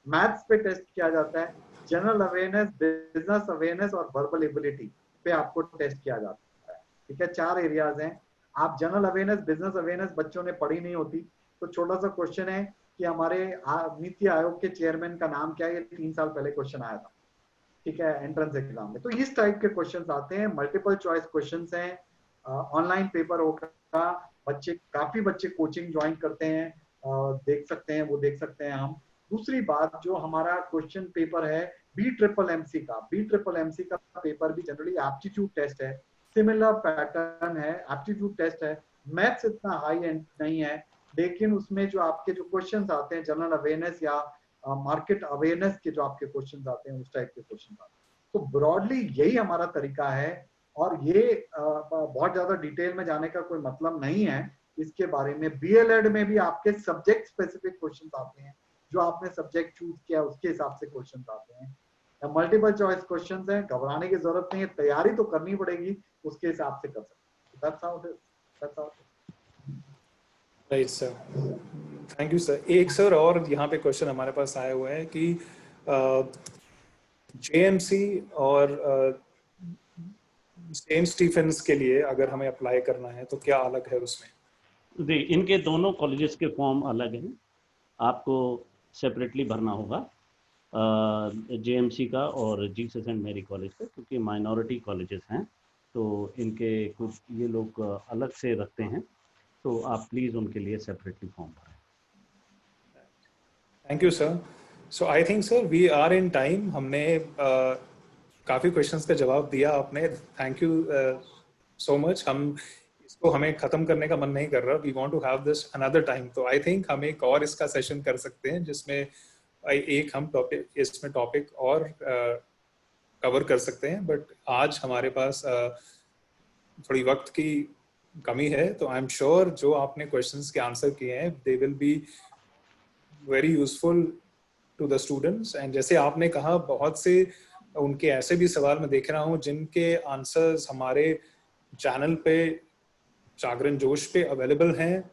मैथ्स पे टेस्ट किया जाता है, जनरल अवेयरनेस, बिजनेस अवेयरनेस और वर्बल एबिलिटी पे आपको टेस्ट किया जाता है। ठीक है, 4 एरियाज हैं। आप जनरल अवेयरनेस, बिजनेस अवेयरनेस बच्चों ने पढ़ी नहीं होती, तो छोटा सा क्वेश्चन है कि हमारे नीति आयोग के चेयरमैन का नाम क्या है, ये 3 साल पहले क्वेश्चन आया था। ठीक है, एंट्रेंस एग्जाम में तो इस टाइप के क्वेश्चंस आते हैं। मल्टीपल चॉइस क्वेश्चंस हैं, ऑनलाइन पेपर होगा। काफी बच्चे कोचिंग ज्वाइन करते हैं, देख सकते हैं, वो देख सकते हैं हम। दूसरी बात, जो हमारा क्वेश्चन पेपर है BMMC का, BMMC का पेपर भी जनरली एप्टीट्यूड टेस्ट है, सिमिलर पैटर्न है, एप्टीट्यूड टेस्ट है। मैथ्स इतना हाई एंड नहीं है, लेकिन उसमें जो आपके जो क्वेश्चंस आते हैं जनरल अवेयरनेस या मार्केट अवेयरनेस के जो आपके क्वेश्चन आते हैं, उस टाइप के क्वेश्चन आते हैं। तो ब्रॉडली यही हमारा तरीका है, और ये बहुत ज्यादा डिटेल में जाने का कोई मतलब नहीं है इसके बारे में। BLED में भी आपके सब्जेक्ट स्पेसिफिक क्वेश्चन आते हैं, जो आपने सब्जेक्ट चूज किया उसके हिसाब से क्वेश्चन आते हैं। मल्टीपल चॉइस क्वेश्चन है, घबराने की जरूरत नहीं है, तैयारी तो करनी पड़ेगी, उसके हिसाब से कर सकते हैं। Right sir, thank you sir. एक सर और यहाँ पे क्वेश्चन हमारे पास आया हुआ है कि JMC और सेंट स्टीफेंस के लिए अगर हमें अप्लाई करना है तो क्या अलग है उसमें? जी, इनके दोनों कॉलेजेस के फॉर्म अलग हैं, आपको सेपरेटली भरना होगा। जेएमसी का और जीसस सेंट मैरी कॉलेज का, क्योंकि माइनॉरिटी कॉलेजेस हैं तो इनके कुछ ये लोग अलग से रखते हैं, तो आप प्लीज़ उनके लिए सेपरेटली फॉर्म भरें। Thank you sir. So I think sir we are in time. हमने काफ़ी क्वेश्चंस का जवाब दिया आपने। Thank you so much. इसको हमें ख़त्म करने का मन नहीं कर रहा। We want to have this another time. तो आई थिंक हम एक और इसका सेशन कर सकते हैं जिसमें एक हम टॉपिक और कवर कर सकते हैं, बट आज हमारे पास थोड़ी वक्त की कमी है। तो आई एम श्योर जो आपने क्वेश्चंस के आंसर किए हैं they will be very useful to the students. And जैसे आपने कहा, बहुत से उनके ऐसे भी सवाल मैं देख रहा हूँ जिनके आंसर्स हमारे चैनल पे जागरण जोश पे अवेलेबल हैं।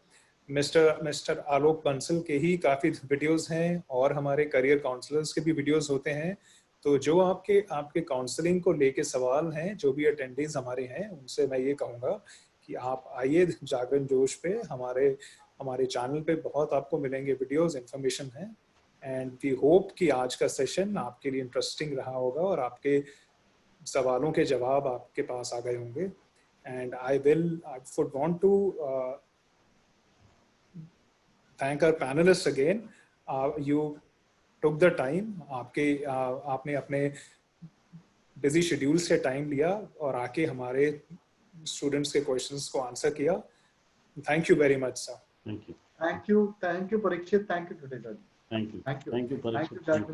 मिस्टर आलोक बंसल के ही काफ़ी वीडियोस हैं और हमारे करियर काउंसलर्स के भी वीडियोस होते हैं। तो जो आपके काउंसलिंग को लेके सवाल हैं, जो भी अटेंडेंस हमारे हैं, उनसे मैं ये कहूँगा कि आप आइए जागरण जोश पे। हमारे चैनल पे बहुत आपको मिलेंगे वीडियोस, इंफॉर्मेशन है। एंड वी होप कि आज का सेशन आपके लिए इंटरेस्टिंग रहा होगा और आपके सवालों के जवाब आपके पास आ गए होंगे। And I would want to thank our panelists again. You took the time. आपने अपने busy schedule से time लिया और आके हमारे students के questions को answer किया. Thank you very much, sir. Thank you. Thank you, Parikshit. Thank you today, sir. Thank you. Thank you. Thank you, Parikshit. Thank you, Jagan.